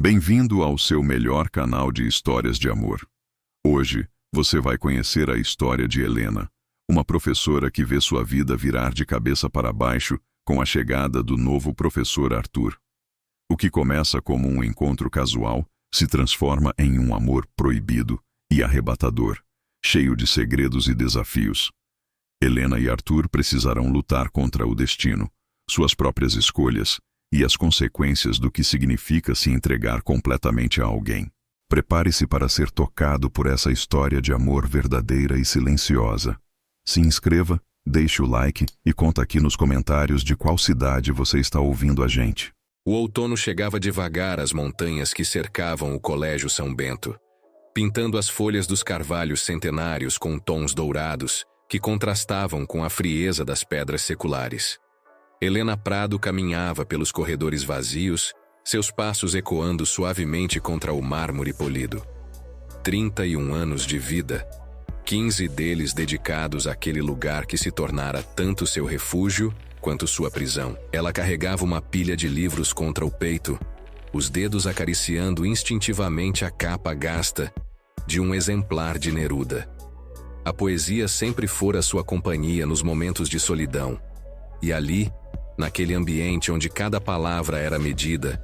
Bem-vindo ao seu melhor canal de histórias de amor. Hoje, você vai conhecer a história de Helena, uma professora que vê sua vida virar de cabeça para baixo com a chegada do novo professor Arthur. O que começa como um encontro casual se transforma em um amor proibido e arrebatador, cheio de segredos e desafios. Helena e Arthur precisarão lutar contra o destino, suas próprias escolhas e as consequências do que significa se entregar completamente a alguém. Prepare-se para ser tocado por essa história de amor verdadeira e silenciosa. Se inscreva, deixe o like e conta aqui nos comentários de qual cidade você está ouvindo a gente. O outono chegava devagar às montanhas que cercavam o Colégio São Bento, pintando as folhas dos carvalhos centenários com tons dourados que contrastavam com a frieza das pedras seculares. Helena Prado caminhava pelos corredores vazios, seus passos ecoando suavemente contra o mármore polido. 31 anos de vida, 15 deles dedicados àquele lugar que se tornara tanto seu refúgio quanto sua prisão. Ela carregava uma pilha de livros contra o peito, os dedos acariciando instintivamente a capa gasta de um exemplar de Neruda. A poesia sempre fora sua companhia nos momentos de solidão, e ali, naquele ambiente onde cada palavra era medida,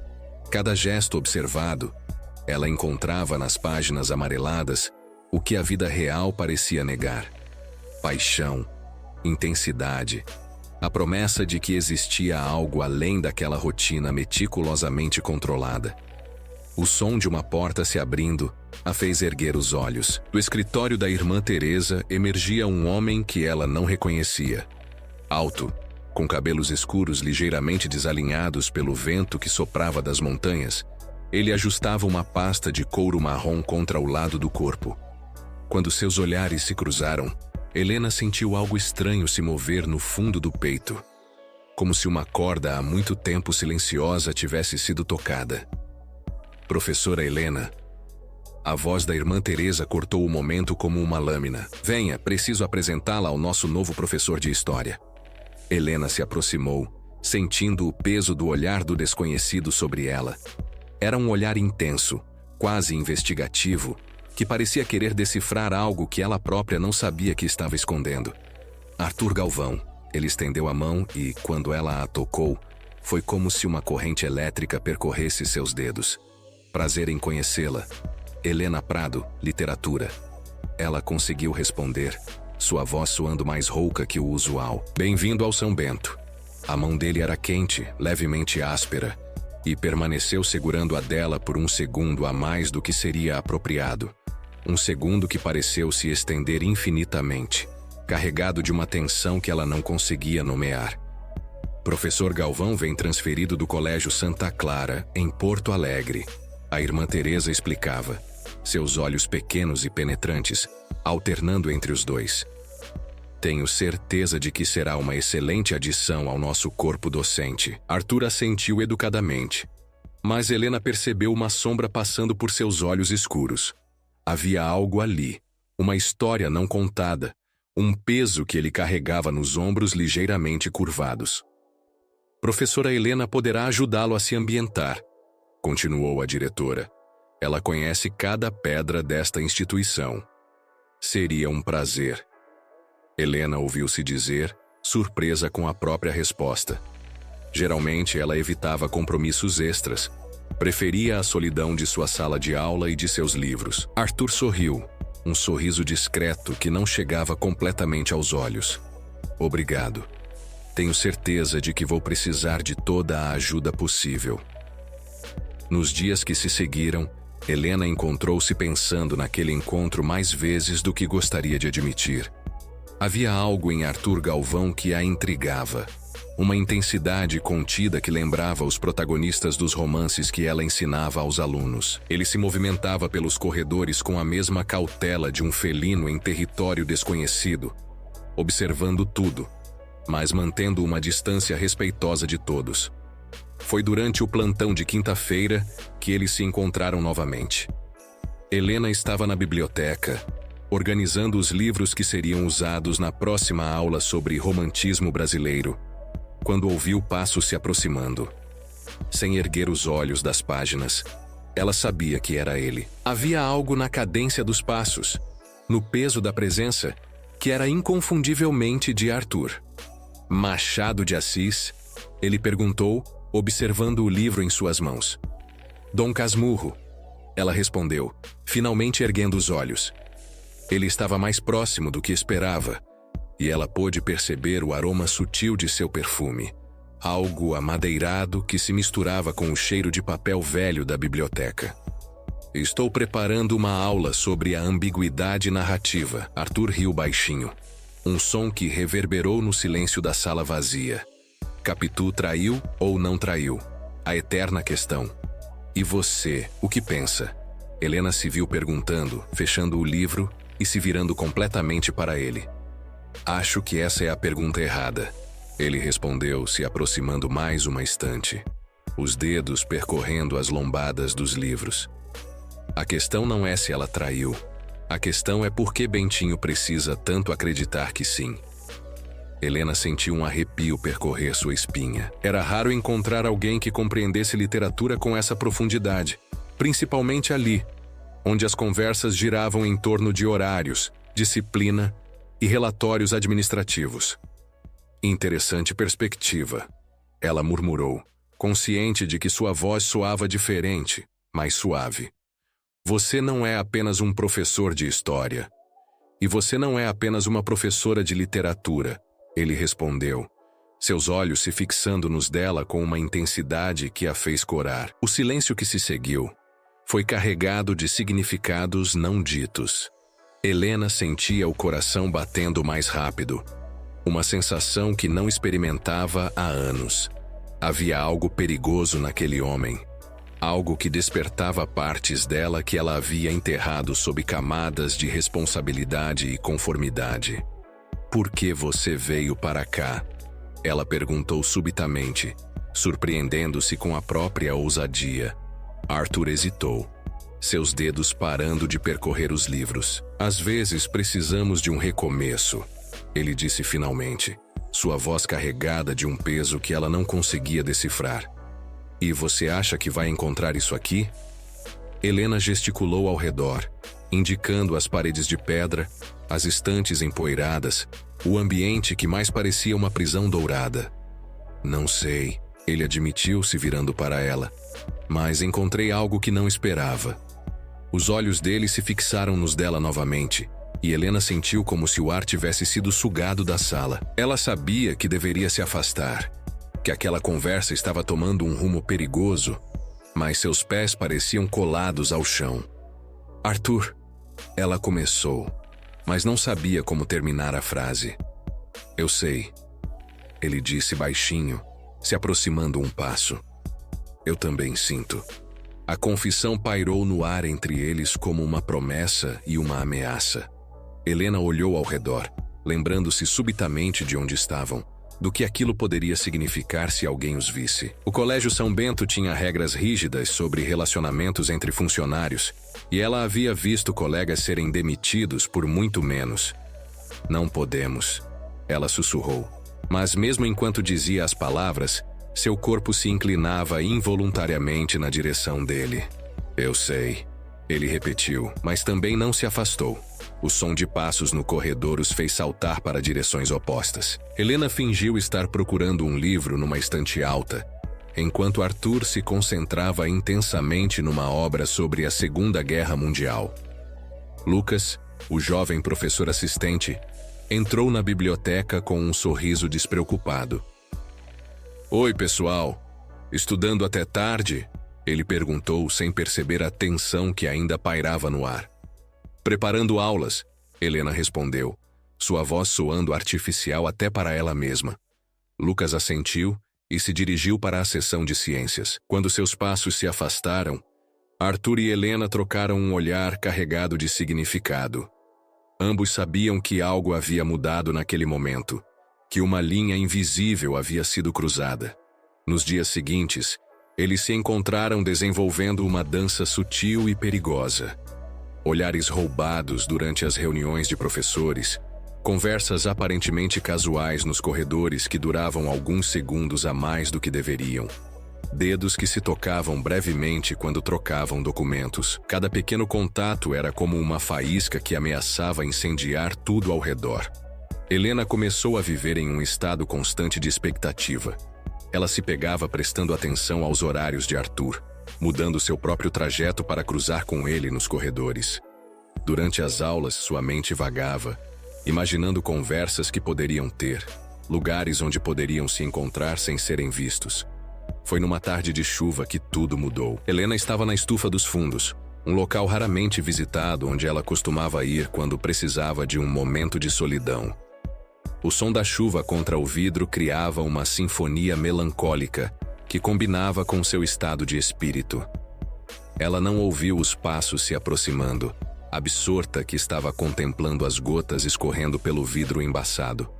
cada gesto observado, ela encontrava nas páginas amareladas o que a vida real parecia negar: paixão, intensidade, a promessa de que existia algo além daquela rotina meticulosamente controlada. O som de uma porta se abrindo a fez erguer os olhos. Do escritório da irmã Teresa emergia um homem que ela não reconhecia. Alto, com cabelos escuros ligeiramente desalinhados pelo vento que soprava das montanhas, ele ajustava uma pasta de couro marrom contra o lado do corpo. Quando seus olhares se cruzaram, Helena sentiu algo estranho se mover no fundo do peito, como se uma corda há muito tempo silenciosa tivesse sido tocada. Professora Helena. A voz da irmã Teresa cortou o momento como uma lâmina. Venha, preciso apresentá-la ao nosso novo professor de história. Helena se aproximou, sentindo o peso do olhar do desconhecido sobre ela. Era um olhar intenso, quase investigativo, que parecia querer decifrar algo que ela própria não sabia que estava escondendo. Arthur Galvão. Ele estendeu a mão e, quando ela a tocou, foi como se uma corrente elétrica percorresse seus dedos. Prazer em conhecê-la. Helena Prado, literatura. Ela conseguiu responder, sua voz soando mais rouca que o usual. Bem-vindo ao São Bento. A mão dele era quente, levemente áspera, e permaneceu segurando a dela por um segundo a mais do que seria apropriado. Um segundo que pareceu se estender infinitamente, carregado de uma tensão que ela não conseguia nomear. Professor Galvão vem transferido do Colégio Santa Clara, em Porto Alegre. A irmã Teresa explicava, seus olhos pequenos e penetrantes, alternando entre os dois. Tenho certeza de que será uma excelente adição ao nosso corpo docente. Arthur assentiu educadamente, mas Helena percebeu uma sombra passando por seus olhos escuros. Havia algo ali, uma história não contada, um peso que ele carregava nos ombros ligeiramente curvados. Professora Helena poderá ajudá-lo a se ambientar, continuou a diretora. Ela conhece cada pedra desta instituição. Seria um prazer. Helena ouviu-se dizer, surpresa com a própria resposta. Geralmente ela evitava compromissos extras. Preferia a solidão de sua sala de aula e de seus livros. Arthur sorriu, um sorriso discreto que não chegava completamente aos olhos. Obrigado. Tenho certeza de que vou precisar de toda a ajuda possível. Nos dias que se seguiram, Helena encontrou-se pensando naquele encontro mais vezes do que gostaria de admitir. Havia algo em Arthur Galvão que a intrigava. Uma intensidade contida que lembrava os protagonistas dos romances que ela ensinava aos alunos. Ele se movimentava pelos corredores com a mesma cautela de um felino em território desconhecido, observando tudo, mas mantendo uma distância respeitosa de todos. Foi durante o plantão de quinta-feira que eles se encontraram novamente. Helena estava na biblioteca, organizando os livros que seriam usados na próxima aula sobre romantismo brasileiro, quando ouviu passos se aproximando. Sem erguer os olhos das páginas, Ela sabia que era ele. Havia algo na cadência dos passos, no peso da presença, que era inconfundivelmente de Arthur. Machado de Assis? Ele perguntou, observando o livro em suas mãos. Dom Casmurro. Ela respondeu, finalmente erguendo os olhos. Ele estava mais próximo do que esperava, e ela pôde perceber o aroma sutil de seu perfume, algo amadeirado que se misturava com o cheiro de papel velho da biblioteca. Estou preparando uma aula sobre a ambiguidade narrativa. Arthur riu baixinho. Um som que reverberou no silêncio da sala vazia. Capitu traiu ou não traiu? A eterna questão. E você, o que pensa? Helena se viu perguntando, fechando o livro e se virando completamente para ele. Acho que essa é a pergunta errada. Ele respondeu, se aproximando mais uma estante, os dedos percorrendo as lombadas dos livros. A questão não é se ela traiu. A questão é por que Bentinho precisa tanto acreditar que sim. Helena sentiu um arrepio percorrer sua espinha. Era raro encontrar alguém que compreendesse literatura com essa profundidade, principalmente ali, onde as conversas giravam em torno de horários, disciplina e relatórios administrativos. Interessante perspectiva, ela murmurou, consciente de que sua voz soava diferente, mais suave. Você não é apenas um professor de história. E você não é apenas uma professora de literatura, ele respondeu, seus olhos se fixando nos dela com uma intensidade que a fez corar. O silêncio que se seguiu foi carregado de significados não ditos. Helena sentia o coração batendo mais rápido, uma sensação que não experimentava há anos. Havia algo perigoso naquele homem, algo que despertava partes dela que ela havia enterrado sob camadas de responsabilidade e conformidade. Por que você veio para cá? Ela perguntou subitamente, surpreendendo-se com a própria ousadia. Arthur hesitou, seus dedos parando de percorrer os livros. Às vezes precisamos de um recomeço, ele disse finalmente, sua voz carregada de um peso que ela não conseguia decifrar. E você acha que vai encontrar isso aqui? Helena gesticulou ao redor, indicando as paredes de pedra, as estantes empoeiradas, o ambiente que mais parecia uma prisão dourada. Não sei, ele admitiu se virando para ela, mas encontrei algo que não esperava. Os olhos dele se fixaram nos dela novamente, e Helena sentiu como se o ar tivesse sido sugado da sala. Ela sabia que deveria se afastar, que aquela conversa estava tomando um rumo perigoso, mas seus pés pareciam colados ao chão. Arthur, ela começou, mas não sabia como terminar a frase. Eu sei, ele disse baixinho, se aproximando um passo. Eu também sinto. A confissão pairou no ar entre eles como uma promessa e uma ameaça. Helena olhou ao redor, lembrando-se subitamente de onde estavam, do que aquilo poderia significar se alguém os visse. O Colégio São Bento tinha regras rígidas sobre relacionamentos entre funcionários, e ela havia visto colegas serem demitidos por muito menos. Não podemos, ela sussurrou. Mas mesmo enquanto dizia as palavras, seu corpo se inclinava involuntariamente na direção dele. Eu sei, ele repetiu, mas também não se afastou. O som de passos no corredor os fez saltar para direções opostas. Helena fingiu estar procurando um livro numa estante alta, enquanto Arthur se concentrava intensamente numa obra sobre a Segunda Guerra Mundial. Lucas, o jovem professor assistente, entrou na biblioteca com um sorriso despreocupado. Oi, pessoal. Estudando até tarde? Ele perguntou sem perceber a tensão que ainda pairava no ar. Preparando aulas, Helena respondeu, sua voz soando artificial até para ela mesma. Lucas assentiu e se dirigiu para a seção de ciências. Quando seus passos se afastaram, Arthur e Helena trocaram um olhar carregado de significado. Ambos sabiam que algo havia mudado naquele momento, que uma linha invisível havia sido cruzada. Nos dias seguintes, eles se encontraram desenvolvendo uma dança sutil e perigosa. Olhares roubados durante as reuniões de professores, conversas aparentemente casuais nos corredores que duravam alguns segundos a mais do que deveriam. Dedos que se tocavam brevemente quando trocavam documentos. Cada pequeno contato era como uma faísca que ameaçava incendiar tudo ao redor. Helena começou a viver em um estado constante de expectativa. Ela se pegava prestando atenção aos horários de Arthur, mudando seu próprio trajeto para cruzar com ele nos corredores. Durante as aulas, sua mente vagava, imaginando conversas que poderiam ter, lugares onde poderiam se encontrar sem serem vistos. Foi numa tarde de chuva que tudo mudou. Helena estava na estufa dos fundos, um local raramente visitado onde ela costumava ir quando precisava de um momento de solidão. O som da chuva contra o vidro criava uma sinfonia melancólica que combinava com seu estado de espírito. Ela não ouviu os passos se aproximando, absorta que estava contemplando as gotas escorrendo pelo vidro embaçado.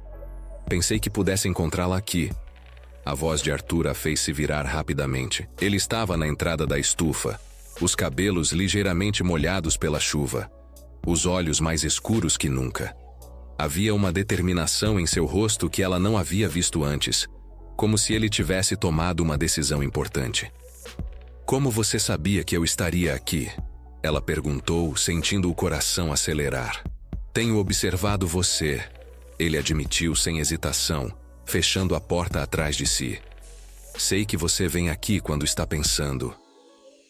Pensei que pudesse encontrá-la aqui. A voz de Arthur a fez se virar rapidamente. Ele estava na entrada da estufa, os cabelos ligeiramente molhados pela chuva, os olhos mais escuros que nunca. Havia uma determinação em seu rosto que ela não havia visto antes, como se ele tivesse tomado uma decisão importante. "Como você sabia que eu estaria aqui?" Ela perguntou, sentindo o coração acelerar. "Tenho observado você", ele admitiu sem hesitação, fechando a porta atrás de si. "Sei que você vem aqui quando está pensando."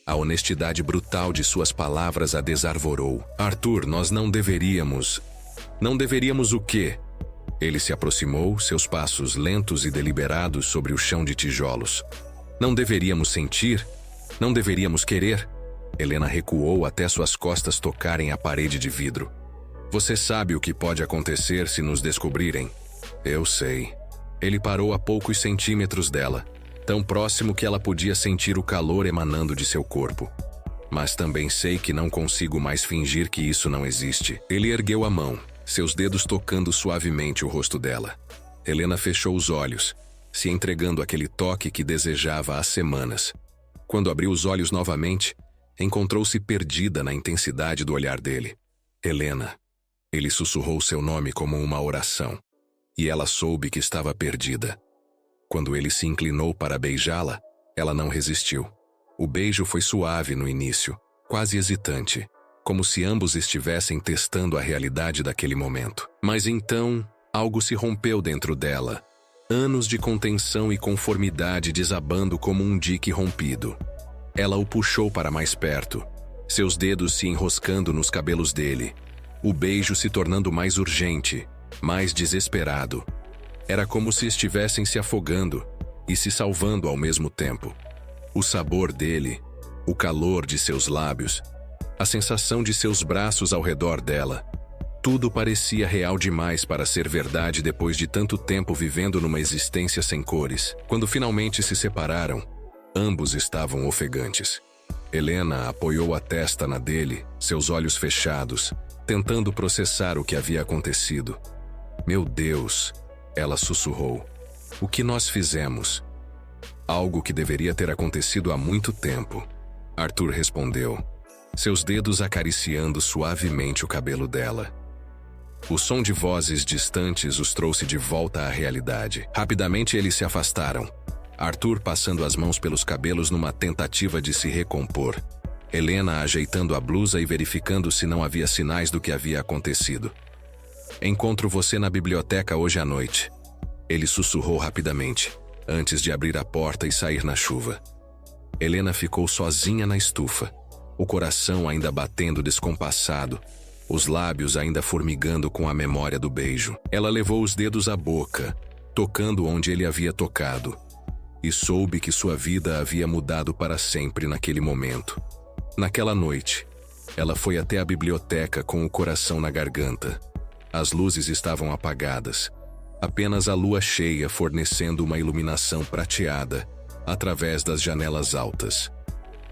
A honestidade brutal de suas palavras a desarvorou. "Arthur, nós não deveríamos..." "Não deveríamos o quê?" Ele se aproximou, seus passos lentos e deliberados sobre o chão de tijolos. "Não deveríamos sentir? Não deveríamos querer?" Helena recuou até suas costas tocarem a parede de vidro. "Você sabe o que pode acontecer se nos descobrirem?" "Eu sei." Ele parou a poucos centímetros dela, tão próximo que ela podia sentir o calor emanando de seu corpo. "Mas também sei que não consigo mais fingir que isso não existe." Ele ergueu a mão, seus dedos tocando suavemente o rosto dela. Helena fechou os olhos, se entregando àquele toque que desejava há semanas. Quando abriu os olhos novamente, encontrou-se perdida na intensidade do olhar dele. "Helena." Ele sussurrou seu nome como uma oração. E ela soube que estava perdida. Quando ele se inclinou para beijá-la, ela não resistiu. O beijo foi suave no início, quase hesitante, como se ambos estivessem testando a realidade daquele momento. Mas então, algo se rompeu dentro dela. Anos de contenção e conformidade desabando como um dique rompido. Ela o puxou para mais perto, seus dedos se enroscando nos cabelos dele, o beijo se tornando mais urgente, mais desesperado. Era como se estivessem se afogando e se salvando ao mesmo tempo. O sabor dele, o calor de seus lábios, a sensação de seus braços ao redor dela. Tudo parecia real demais para ser verdade depois de tanto tempo vivendo numa existência sem cores. Quando finalmente se separaram, ambos estavam ofegantes. Helena apoiou a testa na dele, seus olhos fechados, tentando processar o que havia acontecido. "Meu Deus", ela sussurrou. "O que nós fizemos?" "Algo que deveria ter acontecido há muito tempo", Arthur respondeu, seus dedos acariciando suavemente o cabelo dela. O som de vozes distantes os trouxe de volta à realidade. Rapidamente eles se afastaram, Arthur passando as mãos pelos cabelos numa tentativa de se recompor. Helena ajeitando a blusa e verificando se não havia sinais do que havia acontecido. "Encontro você na biblioteca hoje à noite", ele sussurrou rapidamente, antes de abrir a porta e sair na chuva. Helena ficou sozinha na estufa, o coração ainda batendo descompassado, os lábios ainda formigando com a memória do beijo. Ela levou os dedos à boca, tocando onde ele havia tocado, e soube que sua vida havia mudado para sempre naquele momento. Naquela noite, ela foi até a biblioteca com o coração na garganta. As luzes estavam apagadas, apenas a lua cheia fornecendo uma iluminação prateada através das janelas altas.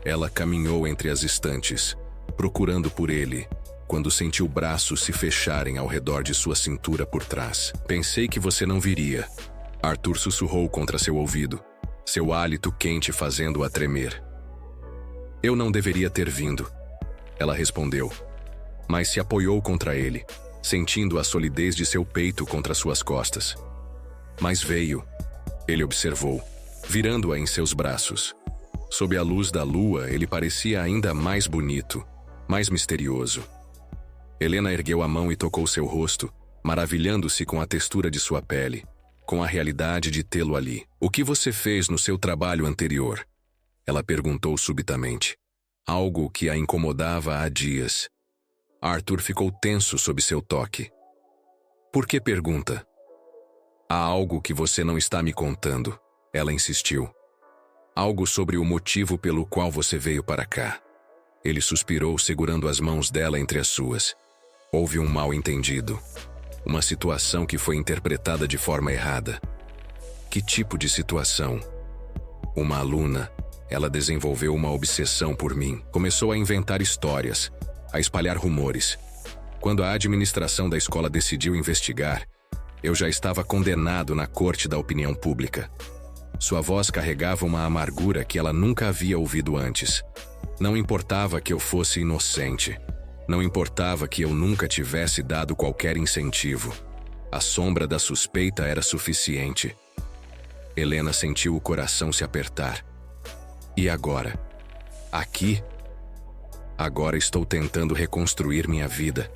Ela caminhou entre as estantes, procurando por ele, quando sentiu braços se fecharem ao redor de sua cintura por trás. "Pensei que você não viria", Arthur sussurrou contra seu ouvido, seu hálito quente fazendo-a tremer. "Eu não deveria ter vindo", ela respondeu, mas se apoiou contra ele, sentindo a solidez de seu peito contra suas costas. "Mas veio", ele observou, virando-a em seus braços. Sob a luz da lua, ele parecia ainda mais bonito, mais misterioso. Helena ergueu a mão e tocou seu rosto, maravilhando-se com a textura de sua pele, com a realidade de tê-lo ali. "O que você fez no seu trabalho anterior?" Ela perguntou subitamente, algo que a incomodava há dias. Arthur ficou tenso sob seu toque. "Por que pergunta?" "Há algo que você não está me contando", ela insistiu. "Algo sobre o motivo pelo qual você veio para cá." Ele suspirou, segurando as mãos dela entre as suas. Houve um mal-entendido. Uma situação que foi interpretada de forma errada. Que tipo de situação? Uma aluna. Ela desenvolveu uma obsessão por mim. Começou a inventar histórias, a espalhar rumores. Quando a administração da escola decidiu investigar, eu já estava condenado na corte da opinião pública. Sua voz carregava uma amargura que ela nunca havia ouvido antes. Não importava que eu fosse inocente. Não importava que eu nunca tivesse dado qualquer incentivo. A sombra da suspeita era suficiente. Helena sentiu o coração se apertar. E agora? Aqui? Agora estou tentando reconstruir minha vida.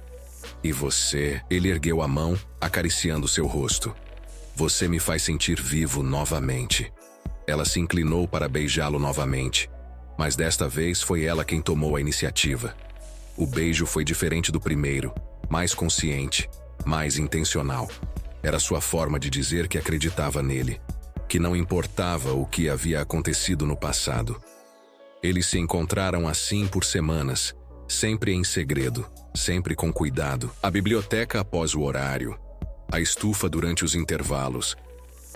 E você? Ele ergueu a mão, acariciando seu rosto. Você me faz sentir vivo novamente. Ela se inclinou para beijá-lo novamente, mas desta vez foi ela quem tomou a iniciativa. O beijo foi diferente do primeiro, mais consciente, mais intencional. Era sua forma de dizer que acreditava nele, que não importava o que havia acontecido no passado. Eles se encontraram assim por semanas, sempre em segredo, sempre com cuidado. A biblioteca após o horário, a estufa durante os intervalos,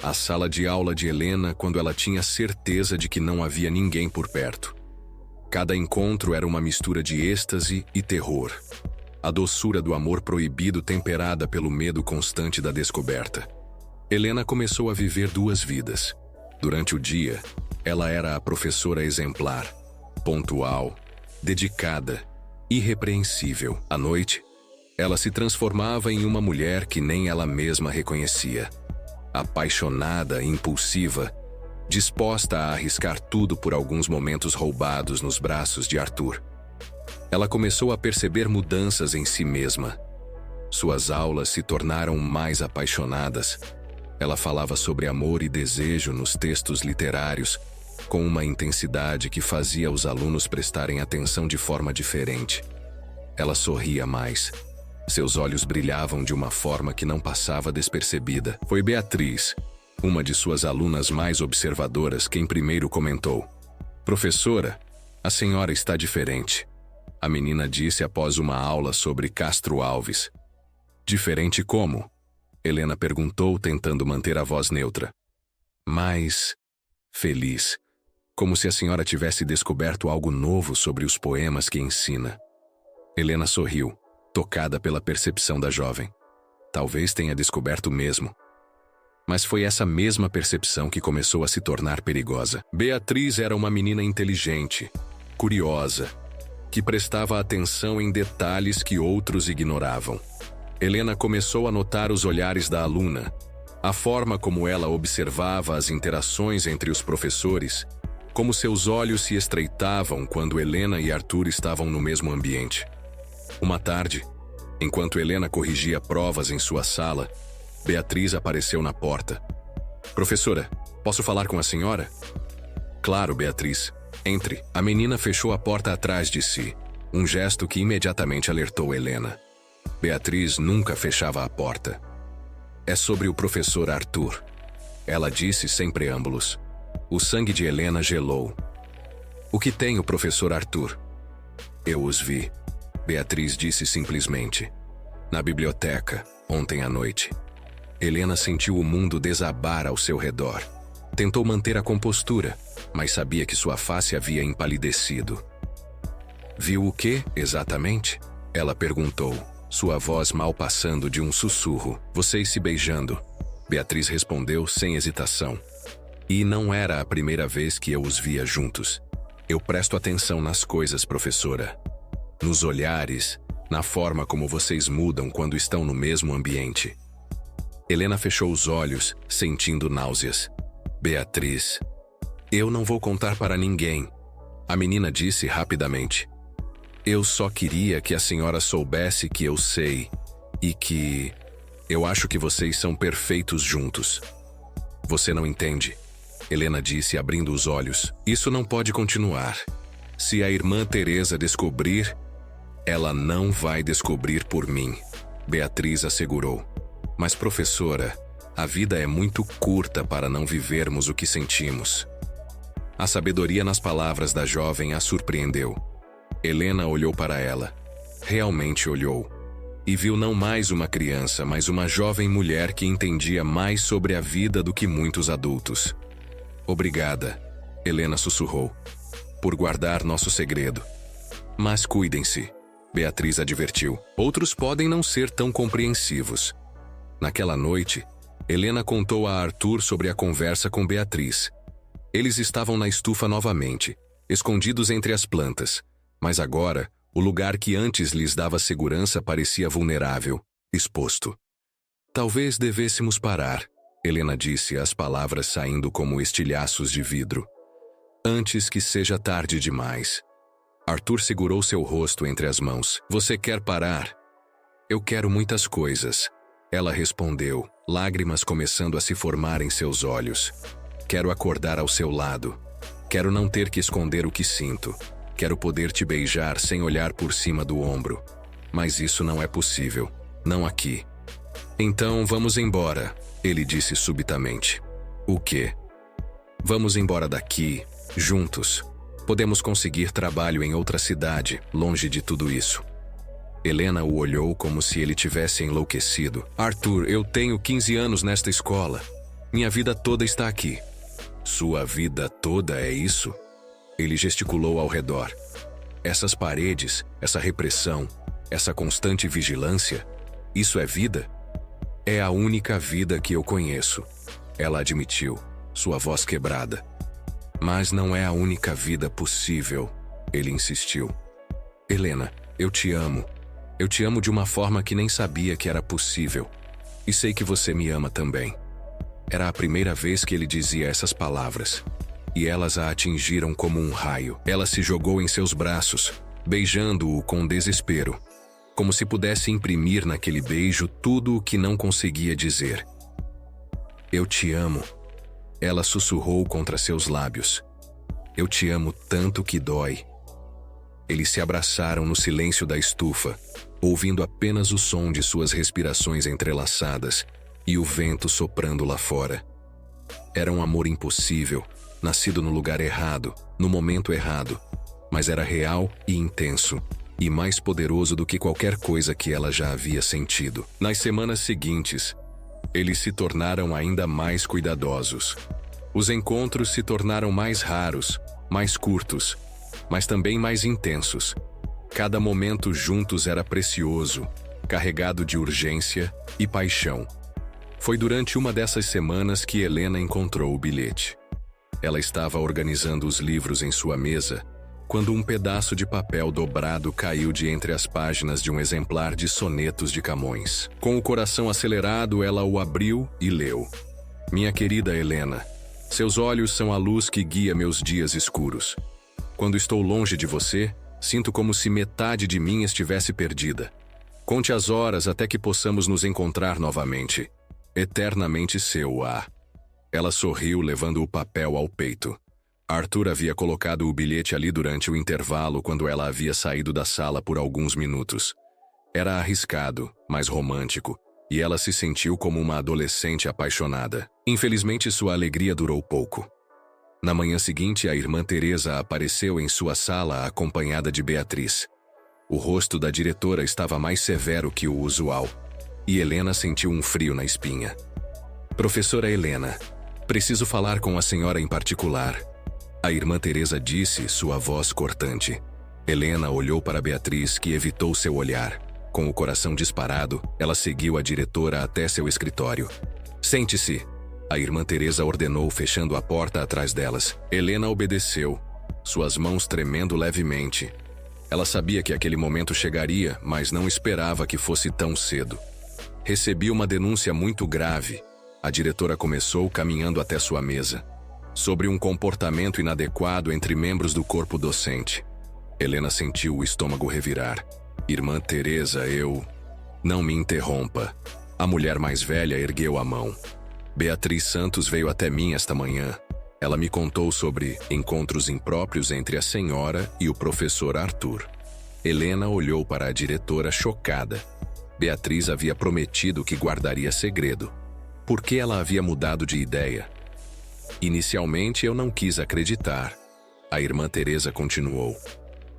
a sala de aula de Helena quando ela tinha certeza de que não havia ninguém por perto. Cada encontro era uma mistura de êxtase e terror. A doçura do amor proibido temperada pelo medo constante da descoberta. Helena começou a viver duas vidas. Durante o dia, ela era a professora exemplar, pontual, dedicada, irrepreensível. À noite, ela se transformava em uma mulher que nem ela mesma reconhecia. Apaixonada e impulsiva, disposta a arriscar tudo por alguns momentos roubados nos braços de Arthur. Ela começou a perceber mudanças em si mesma. Suas aulas se tornaram mais apaixonadas. Ela falava sobre amor e desejo nos textos literários, com uma intensidade que fazia os alunos prestarem atenção de forma diferente. Ela sorria mais. Seus olhos brilhavam de uma forma que não passava despercebida. Foi Beatriz, uma de suas alunas mais observadoras, quem primeiro comentou. "Professora, a senhora está diferente." A menina disse após uma aula sobre Castro Alves. "Diferente como?" Helena perguntou, tentando manter a voz neutra. "Mais feliz. Como se a senhora tivesse descoberto algo novo sobre os poemas que ensina." Helena sorriu, tocada pela percepção da jovem. Talvez tenha descoberto mesmo. Mas foi essa mesma percepção que começou a se tornar perigosa. Beatriz era uma menina inteligente, curiosa, que prestava atenção em detalhes que outros ignoravam. Helena começou a notar os olhares da aluna, a forma como ela observava as interações entre os professores, como seus olhos se estreitavam quando Helena e Arthur estavam no mesmo ambiente. Uma tarde, enquanto Helena corrigia provas em sua sala, Beatriz apareceu na porta. "Professora, posso falar com a senhora?" "Claro, Beatriz. Entre." A menina fechou a porta atrás de si, um gesto que imediatamente alertou Helena. Beatriz nunca fechava a porta. "É sobre o professor Arthur," ela disse sem preâmbulos. O sangue de Helena gelou. "O que tem o professor Arthur?" "Eu os vi," Beatriz disse simplesmente. "Na biblioteca, ontem à noite." Helena sentiu o mundo desabar ao seu redor. Tentou manter a compostura, mas sabia que sua face havia empalidecido. "Viu o quê, exatamente?" ela perguntou, sua voz mal passando de um sussurro. "Vocês se beijando," Beatriz respondeu sem hesitação. "E não era a primeira vez que eu os via juntos. Eu presto atenção nas coisas, professora. Nos olhares, na forma como vocês mudam quando estão no mesmo ambiente." Helena fechou os olhos, sentindo náuseas. "Beatriz," Eu não vou contar para ninguém, a menina disse rapidamente. Eu só queria que a senhora soubesse que eu sei e que eu acho que vocês são perfeitos juntos. Você não entende, Helena disse abrindo os olhos. Isso não pode continuar. Se a irmã Teresa descobrir, ela não vai descobrir por mim, Beatriz assegurou. Mas professora, a vida é muito curta para não vivermos o que sentimos. A sabedoria nas palavras da jovem a surpreendeu. Helena olhou para ela. Realmente olhou. E viu não mais uma criança, mas uma jovem mulher que entendia mais sobre a vida do que muitos adultos. Obrigada, Helena sussurrou, por guardar nosso segredo. Mas cuidem-se, Beatriz advertiu. Outros podem não ser tão compreensivos. Naquela noite, Helena contou a Arthur sobre a conversa com Beatriz. Eles estavam na estufa novamente, escondidos entre as plantas, mas agora, o lugar que antes lhes dava segurança parecia vulnerável, exposto. Talvez devêssemos parar, Helena disse, as palavras saindo como estilhaços de vidro. Antes que seja tarde demais. Arthur segurou seu rosto entre as mãos. Você quer parar? Eu quero muitas coisas. Ela respondeu, lágrimas começando a se formar em seus olhos. Quero acordar ao seu lado. Quero não ter que esconder o que sinto. Quero poder te beijar sem olhar por cima do ombro. Mas isso não é possível. Não aqui. Então vamos embora, ele disse subitamente. O quê? Vamos embora daqui, juntos. Podemos conseguir trabalho em outra cidade, longe de tudo isso. Helena o olhou como se ele tivesse enlouquecido. Arthur, eu tenho 15 anos nesta escola. Minha vida toda está aqui. Sua vida toda é isso? Ele gesticulou ao redor. Essas paredes, essa repressão, essa constante vigilância, isso é vida? É a única vida que eu conheço, ela admitiu, sua voz quebrada. Mas não é a única vida possível, ele insistiu. Helena, eu te amo. Eu te amo de uma forma que nem sabia que era possível. E sei que você me ama também. Era a primeira vez que ele dizia essas palavras. E elas a atingiram como um raio. Ela se jogou em seus braços, beijando-o com desespero, como se pudesse imprimir naquele beijo tudo o que não conseguia dizer. Eu te amo. Ela sussurrou contra seus lábios. Eu te amo tanto que dói. Eles se abraçaram no silêncio da estufa, ouvindo apenas o som de suas respirações entrelaçadas e o vento soprando lá fora. Era um amor impossível, nascido no lugar errado, no momento errado, mas era real e intenso, e mais poderoso do que qualquer coisa que ela já havia sentido. Nas semanas seguintes, eles se tornaram ainda mais cuidadosos. Os encontros se tornaram mais raros, mais curtos, mas também mais intensos. Cada momento juntos era precioso, carregado de urgência e paixão. Foi durante uma dessas semanas que Helena encontrou o bilhete. Ela estava organizando os livros em sua mesa, quando um pedaço de papel dobrado caiu de entre as páginas de um exemplar de Sonetos de Camões. Com o coração acelerado, ela o abriu e leu. Minha querida Helena, seus olhos são a luz que guia meus dias escuros. Quando estou longe de você, sinto como se metade de mim estivesse perdida. Conte as horas até que possamos nos encontrar novamente. Eternamente seu, A. Ela sorriu, levando o papel ao peito. Arthur havia colocado o bilhete ali durante o intervalo quando ela havia saído da sala por alguns minutos. Era arriscado, mas romântico, e ela se sentiu como uma adolescente apaixonada. Infelizmente, sua alegria durou pouco. Na manhã seguinte, a irmã Teresa apareceu em sua sala acompanhada de Beatriz. O rosto da diretora estava mais severo que o usual, e Helena sentiu um frio na espinha. Professora Helena, preciso falar com a senhora em particular. A irmã Teresa disse, sua voz cortante. Helena olhou para Beatriz, que evitou seu olhar. Com o coração disparado, ela seguiu a diretora até seu escritório. Sente-se, a irmã Teresa ordenou, fechando a porta atrás delas. Helena obedeceu, suas mãos tremendo levemente. Ela sabia que aquele momento chegaria, mas não esperava que fosse tão cedo. Recebi uma denúncia muito grave. A diretora começou caminhando até sua mesa. sobre um comportamento inadequado entre membros do corpo docente. Helena sentiu o estômago revirar. Irmã Teresa, Não me interrompa. A mulher mais velha ergueu a mão. Beatriz Santos veio até mim esta manhã. Ela me contou sobre encontros impróprios entre a senhora e o professor Arthur. Helena olhou para a diretora chocada. Beatriz havia prometido que guardaria segredo. Por que ela havia mudado de ideia? Inicialmente eu não quis acreditar. A irmã Teresa continuou.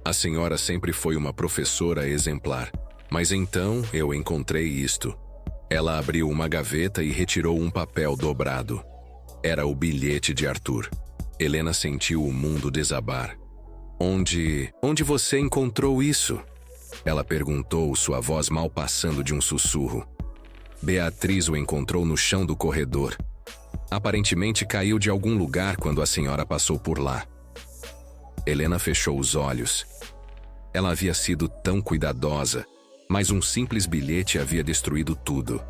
A senhora sempre foi uma professora exemplar. Mas então eu encontrei isto. Ela abriu uma gaveta e retirou um papel dobrado. Era o bilhete de Arthur. Helena sentiu o mundo desabar. Onde você encontrou isso? Ela perguntou, sua voz mal passando de um sussurro. Beatriz o encontrou no chão do corredor. Aparentemente caiu de algum lugar quando a senhora passou por lá. Helena fechou os olhos. Ela havia sido tão cuidadosa, mas um simples bilhete havia destruído tudo.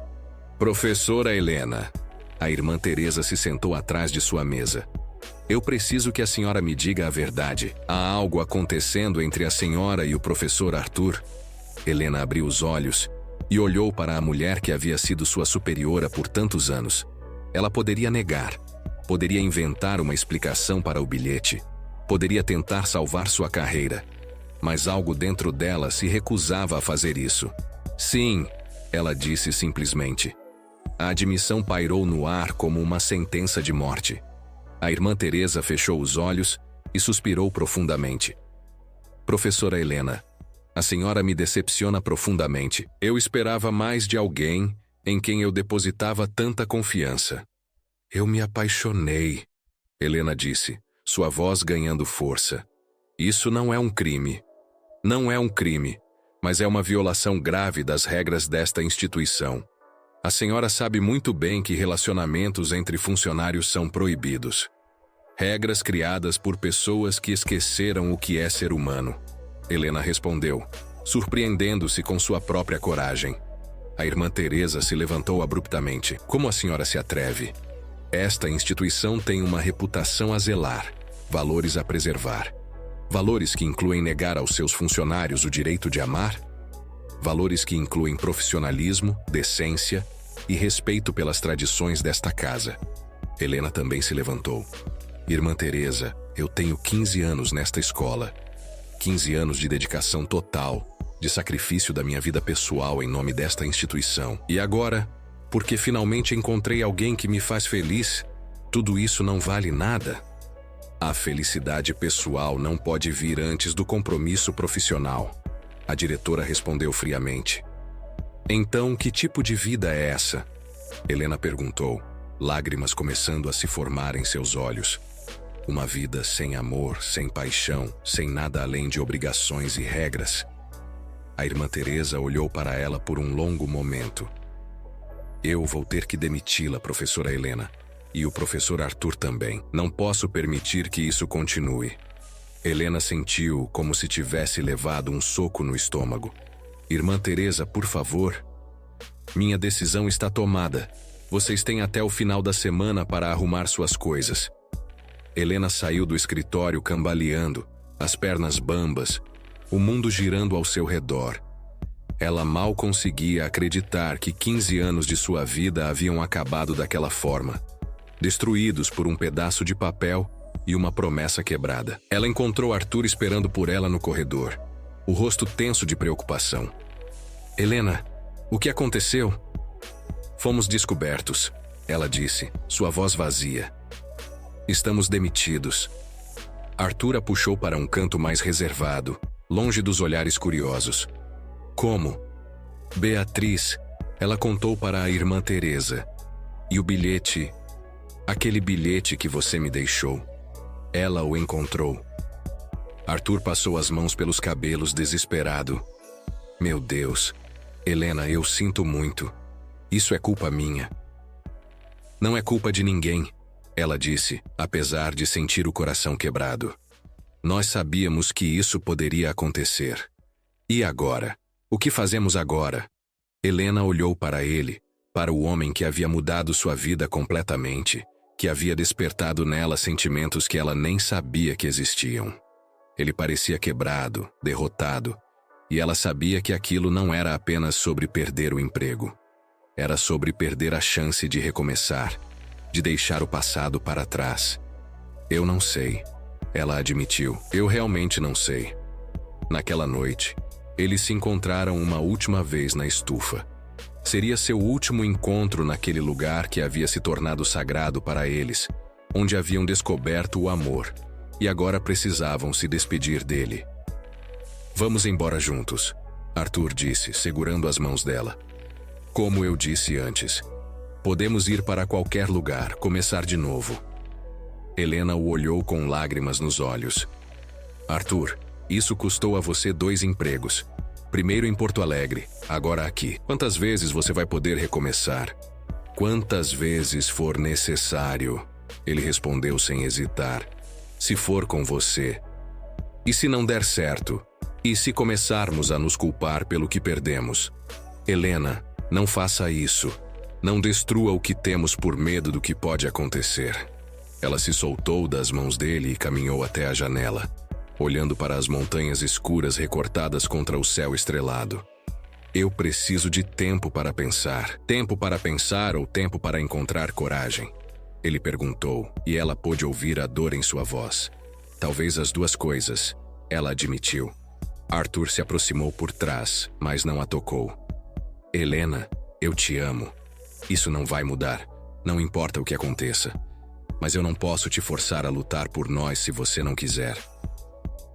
Professora Helena. A irmã Teresa se sentou atrás de sua mesa. Eu preciso que a senhora me diga a verdade. Há algo acontecendo entre a senhora e o professor Arthur? Helena abriu os olhos e olhou para a mulher que havia sido sua superiora por tantos anos. Ela poderia negar, poderia inventar uma explicação para o bilhete, poderia tentar salvar sua carreira, mas algo dentro dela se recusava a fazer isso. Sim, ela disse simplesmente. A admissão pairou no ar como uma sentença de morte. A irmã Teresa fechou os olhos e suspirou profundamente. Professora Helena, a senhora me decepciona profundamente. Eu esperava mais de alguém em quem eu depositava tanta confiança. Eu me apaixonei, Helena disse, sua voz ganhando força. Isso não é um crime. Não é um crime, mas é uma violação grave das regras desta instituição. A senhora sabe muito bem que relacionamentos entre funcionários são proibidos. Regras criadas por pessoas que esqueceram o que é ser humano. Helena respondeu, surpreendendo-se com sua própria coragem. A irmã Teresa se levantou abruptamente. Como a senhora se atreve? Esta instituição tem uma reputação a zelar, valores a preservar. Valores que incluem negar aos seus funcionários o direito de amar? Valores que incluem profissionalismo, decência e respeito pelas tradições desta casa. Helena também se levantou. Irmã Teresa, eu tenho 15 anos nesta escola. 15 anos de dedicação total, de sacrifício da minha vida pessoal em nome desta instituição. E agora, porque finalmente encontrei alguém que me faz feliz, tudo isso não vale nada? A felicidade pessoal não pode vir antes do compromisso profissional. A diretora respondeu friamente. Então, que tipo de vida é essa? Helena perguntou, lágrimas começando a se formar em seus olhos. Uma vida sem amor, sem paixão, sem nada além de obrigações e regras. A irmã Teresa olhou para ela por um longo momento. Eu vou ter que demiti-la, professora Helena. E o professor Arthur também. Não posso permitir que isso continue. Helena sentiu como se tivesse levado um soco no estômago. Irmã Teresa, por favor. Minha decisão está tomada. Vocês têm até o final da semana para arrumar suas coisas. Helena saiu do escritório cambaleando, as pernas bambas, o mundo girando ao seu redor. Ela mal conseguia acreditar que 15 anos de sua vida haviam acabado daquela forma, destruídos por um pedaço de papel e uma promessa quebrada. Ela encontrou Arthur esperando por ela no corredor, o rosto tenso de preocupação. Helena, o que aconteceu? Fomos descobertos, ela disse, sua voz vazia. Estamos demitidos. Arthur a puxou para um canto mais reservado, longe dos olhares curiosos. Como? Beatriz, ela contou para a irmã Teresa. E o bilhete, aquele bilhete que você me deixou, ela o encontrou. Arthur passou as mãos pelos cabelos desesperado. Meu Deus, Helena, eu sinto muito. Isso é culpa minha. Não é culpa de ninguém, ela disse, apesar de sentir o coração quebrado. Nós sabíamos que isso poderia acontecer. E agora? O que fazemos agora? Helena olhou para ele, para o homem que havia mudado sua vida completamente, que havia despertado nela sentimentos que ela nem sabia que existiam. Ele parecia quebrado, derrotado, e ela sabia que aquilo não era apenas sobre perder o emprego. Era sobre perder a chance de recomeçar, de deixar o passado para trás. Eu não sei, ela admitiu. Eu realmente não sei. Naquela noite, eles se encontraram uma última vez na estufa. Seria seu último encontro naquele lugar que havia se tornado sagrado para eles, onde haviam descoberto o amor, e agora precisavam se despedir dele. Vamos embora juntos, Arthur disse, segurando as mãos dela. Como eu disse antes, podemos ir para qualquer lugar, começar de novo. Helena o olhou com lágrimas nos olhos. Arthur, isso custou a você 2 empregos. Primeiro em Porto Alegre, agora aqui. Quantas vezes você vai poder recomeçar? Quantas vezes for necessário, ele respondeu sem hesitar. Se for com você. E se não der certo? E se começarmos a nos culpar pelo que perdemos? Helena, não faça isso. Não destrua o que temos por medo do que pode acontecer. Ela se soltou das mãos dele e caminhou até a janela, olhando para as montanhas escuras recortadas contra o céu estrelado. Eu preciso de tempo para pensar. Tempo para pensar ou tempo para encontrar coragem? Ele perguntou, e ela pôde ouvir a dor em sua voz. Talvez as 2 coisas, ela admitiu. Arthur se aproximou por trás, mas não a tocou. Helena, eu te amo. Isso não vai mudar, não importa o que aconteça. Mas eu não posso te forçar a lutar por nós se você não quiser.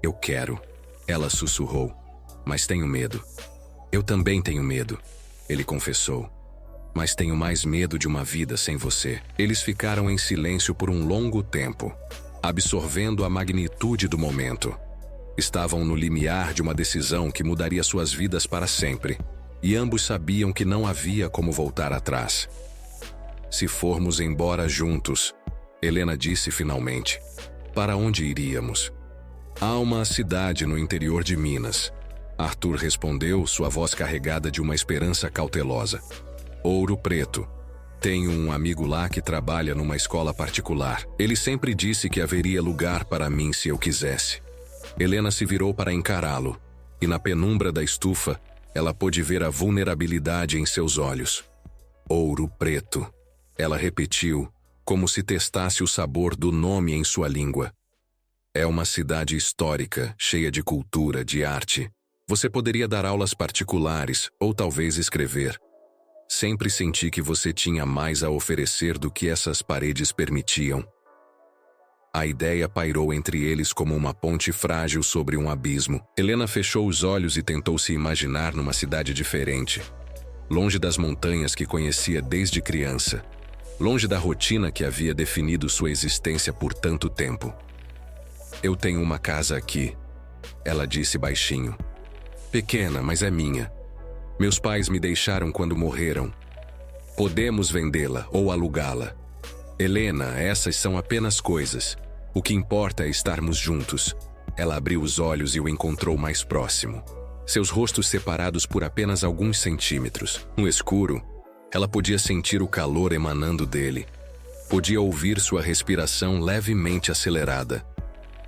Eu quero, ela sussurrou, mas tenho medo. Eu também tenho medo, ele confessou. Mas tenho mais medo de uma vida sem você. Eles ficaram em silêncio por um longo tempo, absorvendo a magnitude do momento. Estavam no limiar de uma decisão que mudaria suas vidas para sempre, e ambos sabiam que não havia como voltar atrás. Se formos embora juntos, Helena disse finalmente, para onde iríamos? Há uma cidade no interior de Minas. Arthur respondeu, sua voz carregada de uma esperança cautelosa. Ouro Preto. Tenho um amigo lá que trabalha numa escola particular. Ele sempre disse que haveria lugar para mim se eu quisesse. Helena se virou para encará-lo, e na penumbra da estufa, ela pôde ver a vulnerabilidade em seus olhos. Ouro Preto. Ela repetiu, como se testasse o sabor do nome em sua língua. É uma cidade histórica, cheia de cultura, de arte. Você poderia dar aulas particulares, ou talvez escrever. Sempre senti que você tinha mais a oferecer do que essas paredes permitiam. A ideia pairou entre eles como uma ponte frágil sobre um abismo. Helena fechou os olhos e tentou se imaginar numa cidade diferente. Longe das montanhas que conhecia desde criança. Longe da rotina que havia definido sua existência por tanto tempo. Eu tenho uma casa aqui, ela disse baixinho. Pequena, mas é minha. Meus pais me deixaram quando morreram. Podemos vendê-la ou alugá-la. Helena, essas são apenas coisas. O que importa é estarmos juntos. Ela abriu os olhos e o encontrou mais próximo. Seus rostos separados por apenas alguns centímetros. No escuro, ela podia sentir o calor emanando dele. Podia ouvir sua respiração levemente acelerada.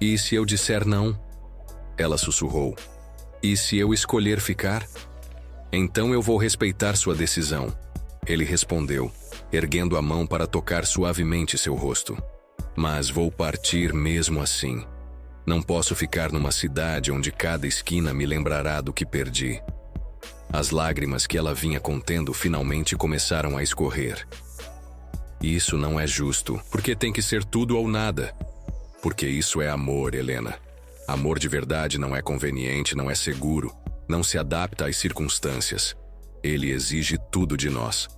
E se eu disser não? Ela sussurrou. E se eu escolher ficar? Então eu vou respeitar sua decisão. Ele respondeu, erguendo a mão para tocar suavemente seu rosto. Mas vou partir mesmo assim. Não posso ficar numa cidade onde cada esquina me lembrará do que perdi. As lágrimas que ela vinha contendo finalmente começaram a escorrer. Isso não é justo, porque tem que ser tudo ou nada. Porque isso é amor, Helena. Amor de verdade não é conveniente, não é seguro, não se adapta às circunstâncias. Ele exige tudo de nós.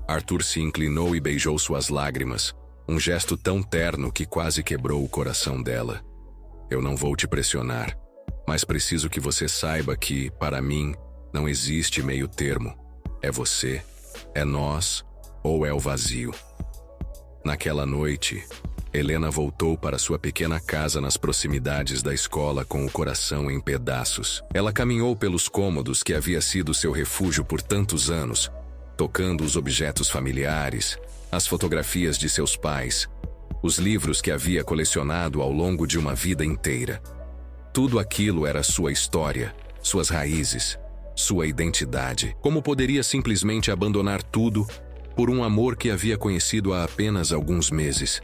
Arthur se inclinou e beijou suas lágrimas, um gesto tão terno que quase quebrou o coração dela. Eu não vou te pressionar, mas preciso que você saiba que, para mim, não existe meio termo. É você, é nós ou é o vazio. Naquela noite, Helena voltou para sua pequena casa nas proximidades da escola com o coração em pedaços. Ela caminhou pelos cômodos que havia sido seu refúgio por tantos anos, tocando os objetos familiares, as fotografias de seus pais, os livros que havia colecionado ao longo de uma vida inteira. Tudo aquilo era sua história, suas raízes, sua identidade. Como poderia simplesmente abandonar tudo por um amor que havia conhecido há apenas alguns meses?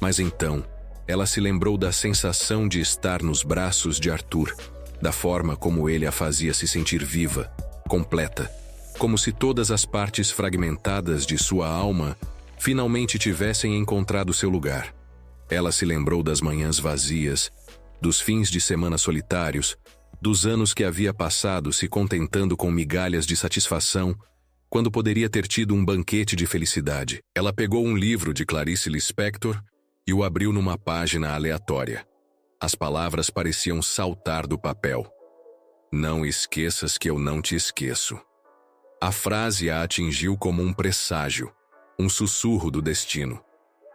Mas então, ela se lembrou da sensação de estar nos braços de Arthur, da forma como ele a fazia se sentir viva, completa, como se todas as partes fragmentadas de sua alma finalmente tivessem encontrado seu lugar. Ela se lembrou das manhãs vazias, dos fins de semana solitários, dos anos que havia passado se contentando com migalhas de satisfação, quando poderia ter tido um banquete de felicidade. Ela pegou um livro de Clarice Lispector e o abriu numa página aleatória. As palavras pareciam saltar do papel. Não esqueças que eu não te esqueço. A frase a atingiu como um presságio, um sussurro do destino.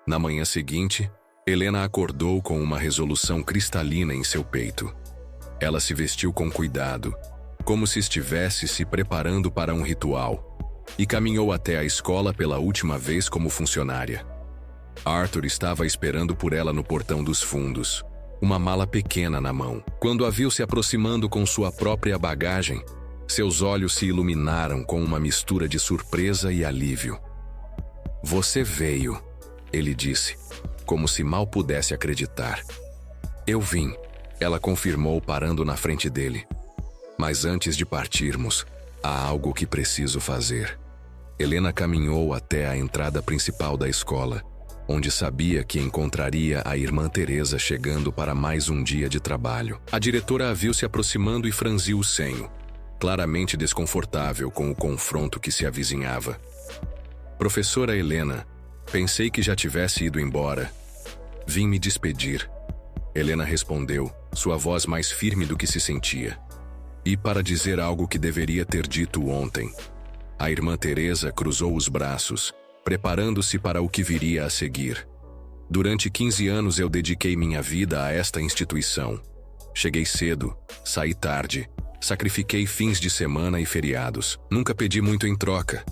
Na manhã seguinte, Helena acordou com uma resolução cristalina em seu peito. Ela se vestiu com cuidado, como se estivesse se preparando para um ritual, e caminhou até a escola pela última vez como funcionária. Arthur estava esperando por ela no portão dos fundos, uma mala pequena na mão. Quando a viu se aproximando com sua própria bagagem, seus olhos se iluminaram com uma mistura de surpresa e alívio. Você veio, ele disse, como se mal pudesse acreditar. Eu vim, ela confirmou parando na frente dele. Mas antes de partirmos, há algo que preciso fazer. Helena caminhou até a entrada principal da escola, onde sabia que encontraria a irmã Teresa chegando para mais um dia de trabalho. A diretora a viu se aproximando e franziu o senho, claramente desconfortável com o confronto que se avizinhava. Professora Helena, pensei que já tivesse ido embora. Vim me despedir. Helena respondeu, sua voz mais firme do que se sentia. E para dizer algo que deveria ter dito ontem. A irmã Teresa cruzou os braços, preparando-se para o que viria a seguir. Durante 15 anos eu dediquei minha vida a esta instituição. Cheguei cedo, saí tarde, sacrifiquei fins de semana e feriados. Nunca pedi muito em troca,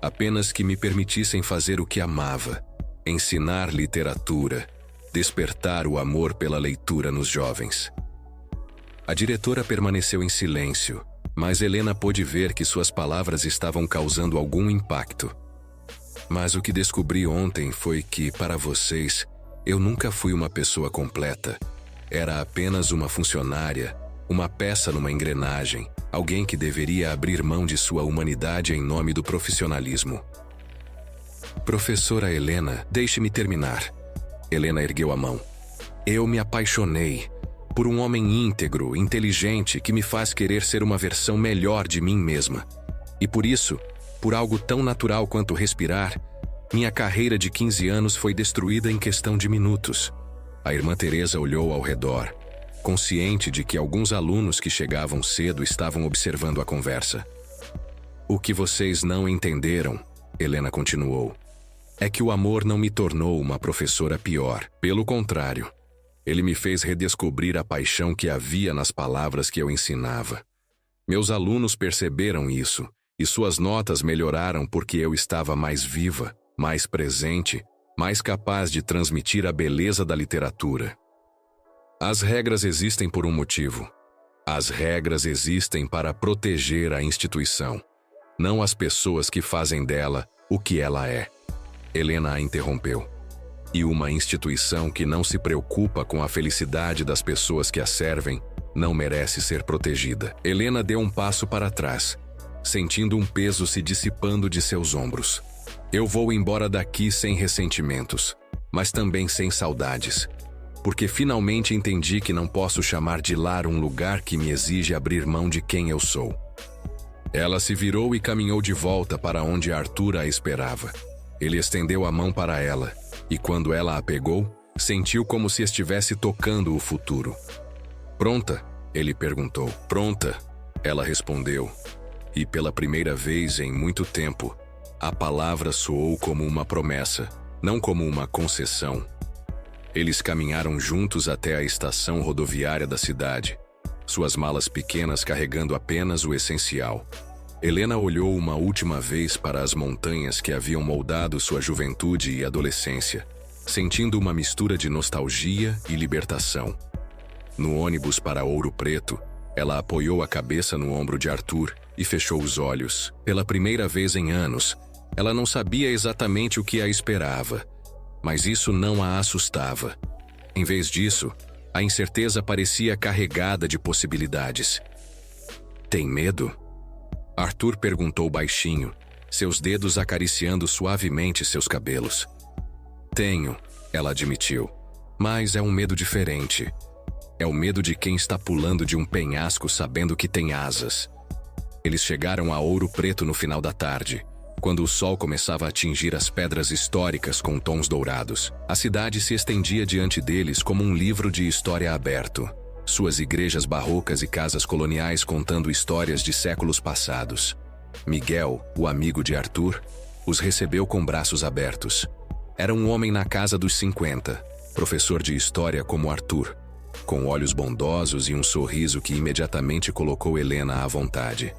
apenas que me permitissem fazer o que amava, ensinar literatura, despertar o amor pela leitura nos jovens. A diretora permaneceu em silêncio, mas Helena pôde ver que suas palavras estavam causando algum impacto. Mas o que descobri ontem foi que, para vocês, eu nunca fui uma pessoa completa. Era apenas uma funcionária, uma peça numa engrenagem, alguém que deveria abrir mão de sua humanidade em nome do profissionalismo. Professora Helena, deixe-me terminar. Helena ergueu a mão. Eu me apaixonei por um homem íntegro, inteligente, que me faz querer ser uma versão melhor de mim mesma. E por isso, por algo tão natural quanto respirar, minha carreira de 15 anos foi destruída em questão de minutos. A irmã Teresa olhou ao redor, consciente de que alguns alunos que chegavam cedo estavam observando a conversa. O que vocês não entenderam, Helena continuou, é que o amor não me tornou uma professora pior. Pelo contrário, ele me fez redescobrir a paixão que havia nas palavras que eu ensinava. Meus alunos perceberam isso, e suas notas melhoraram porque eu estava mais viva, mais presente, mais capaz de transmitir a beleza da literatura. As regras existem por um motivo. As regras existem para proteger a instituição, não as pessoas que fazem dela o que ela é. Helena a interrompeu. E uma instituição que não se preocupa com a felicidade das pessoas que a servem não merece ser protegida. Helena deu um passo para trás, sentindo um peso se dissipando de seus ombros. Eu vou embora daqui sem ressentimentos, mas também sem saudades, porque finalmente entendi que não posso chamar de lar um lugar que me exige abrir mão de quem eu sou. Ela se virou e caminhou de volta para onde Arthur a esperava. Ele estendeu a mão para ela, e quando ela a pegou, sentiu como se estivesse tocando o futuro. Pronta? Ele perguntou. Pronta, ela respondeu. E pela primeira vez em muito tempo, a palavra soou como uma promessa, não como uma concessão. Eles caminharam juntos até a estação rodoviária da cidade, suas malas pequenas carregando apenas o essencial. Helena olhou uma última vez para as montanhas que haviam moldado sua juventude e adolescência, sentindo uma mistura de nostalgia e libertação. No ônibus para Ouro Preto, ela apoiou a cabeça no ombro de Arthur e fechou os olhos. Pela primeira vez em anos, ela não sabia exatamente o que a esperava, mas isso não a assustava. Em vez disso, a incerteza parecia carregada de possibilidades. Tem medo? Arthur perguntou baixinho, seus dedos acariciando suavemente seus cabelos. Tenho, ela admitiu, mas é um medo diferente. É o medo de quem está pulando de um penhasco sabendo que tem asas. Eles chegaram a Ouro Preto no final da tarde, quando o sol começava a atingir as pedras históricas com tons dourados. A cidade se estendia diante deles como um livro de história aberto. Suas igrejas barrocas e casas coloniais contando histórias de séculos passados. Miguel, o amigo de Arthur, os recebeu com braços abertos. Era um homem na casa dos 50, professor de história como Arthur, com olhos bondosos e um sorriso que imediatamente colocou Helena à vontade.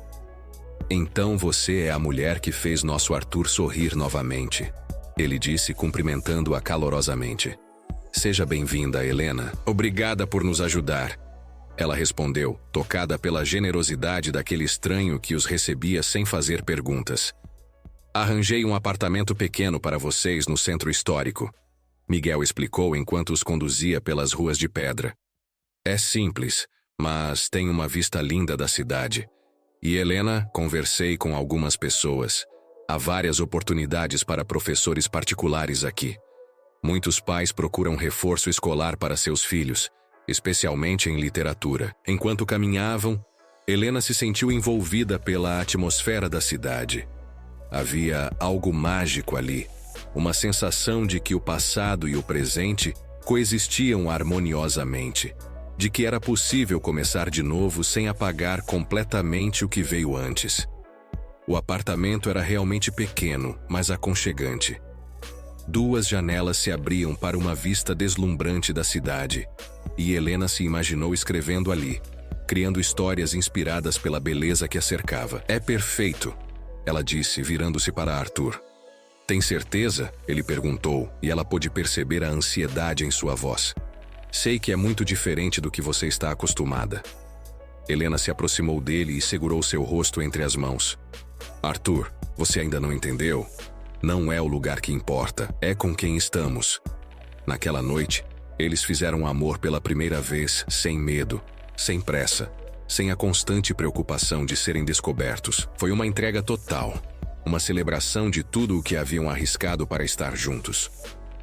Então você é a mulher que fez nosso Arthur sorrir novamente, ele disse cumprimentando-a calorosamente. Seja bem-vinda, Helena. Obrigada por nos ajudar. Ela respondeu, tocada pela generosidade daquele estranho que os recebia sem fazer perguntas. Arranjei um apartamento pequeno para vocês no centro histórico, Miguel explicou enquanto os conduzia pelas ruas de pedra. É simples, mas tem uma vista linda da cidade. E Helena, conversei com algumas pessoas. Há várias oportunidades para professores particulares aqui. Muitos pais procuram reforço escolar para seus filhos, especialmente em literatura. Enquanto caminhavam, Helena se sentiu envolvida pela atmosfera da cidade. Havia algo mágico ali, uma sensação de que o passado e o presente coexistiam harmoniosamente, de que era possível começar de novo sem apagar completamente o que veio antes. O apartamento era realmente pequeno, mas aconchegante. 2 janelas se abriam para uma vista deslumbrante da cidade, e Helena se imaginou escrevendo ali, criando histórias inspiradas pela beleza que a cercava. É perfeito, ela disse, virando-se para Arthur. Tem certeza? Ele perguntou, e ela pôde perceber a ansiedade em sua voz. Sei que é muito diferente do que você está acostumada. Helena se aproximou dele e segurou seu rosto entre as mãos. Arthur, você ainda não entendeu? Não é o lugar que importa, é com quem estamos. Naquela noite, eles fizeram amor pela primeira vez, sem medo, sem pressa, sem a constante preocupação de serem descobertos. Foi uma entrega total, uma celebração de tudo o que haviam arriscado para estar juntos.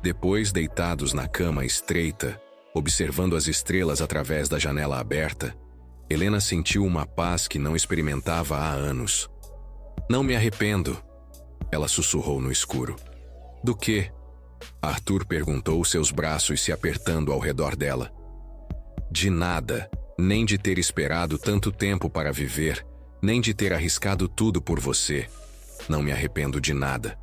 Depois, deitados na cama estreita, observando as estrelas através da janela aberta, Helena sentiu uma paz que não experimentava há anos. Não me arrependo, ela sussurrou no escuro. Do quê? Arthur perguntou, seus braços se apertando ao redor dela. De nada, nem de ter esperado tanto tempo para viver, nem de ter arriscado tudo por você. Não me arrependo de nada.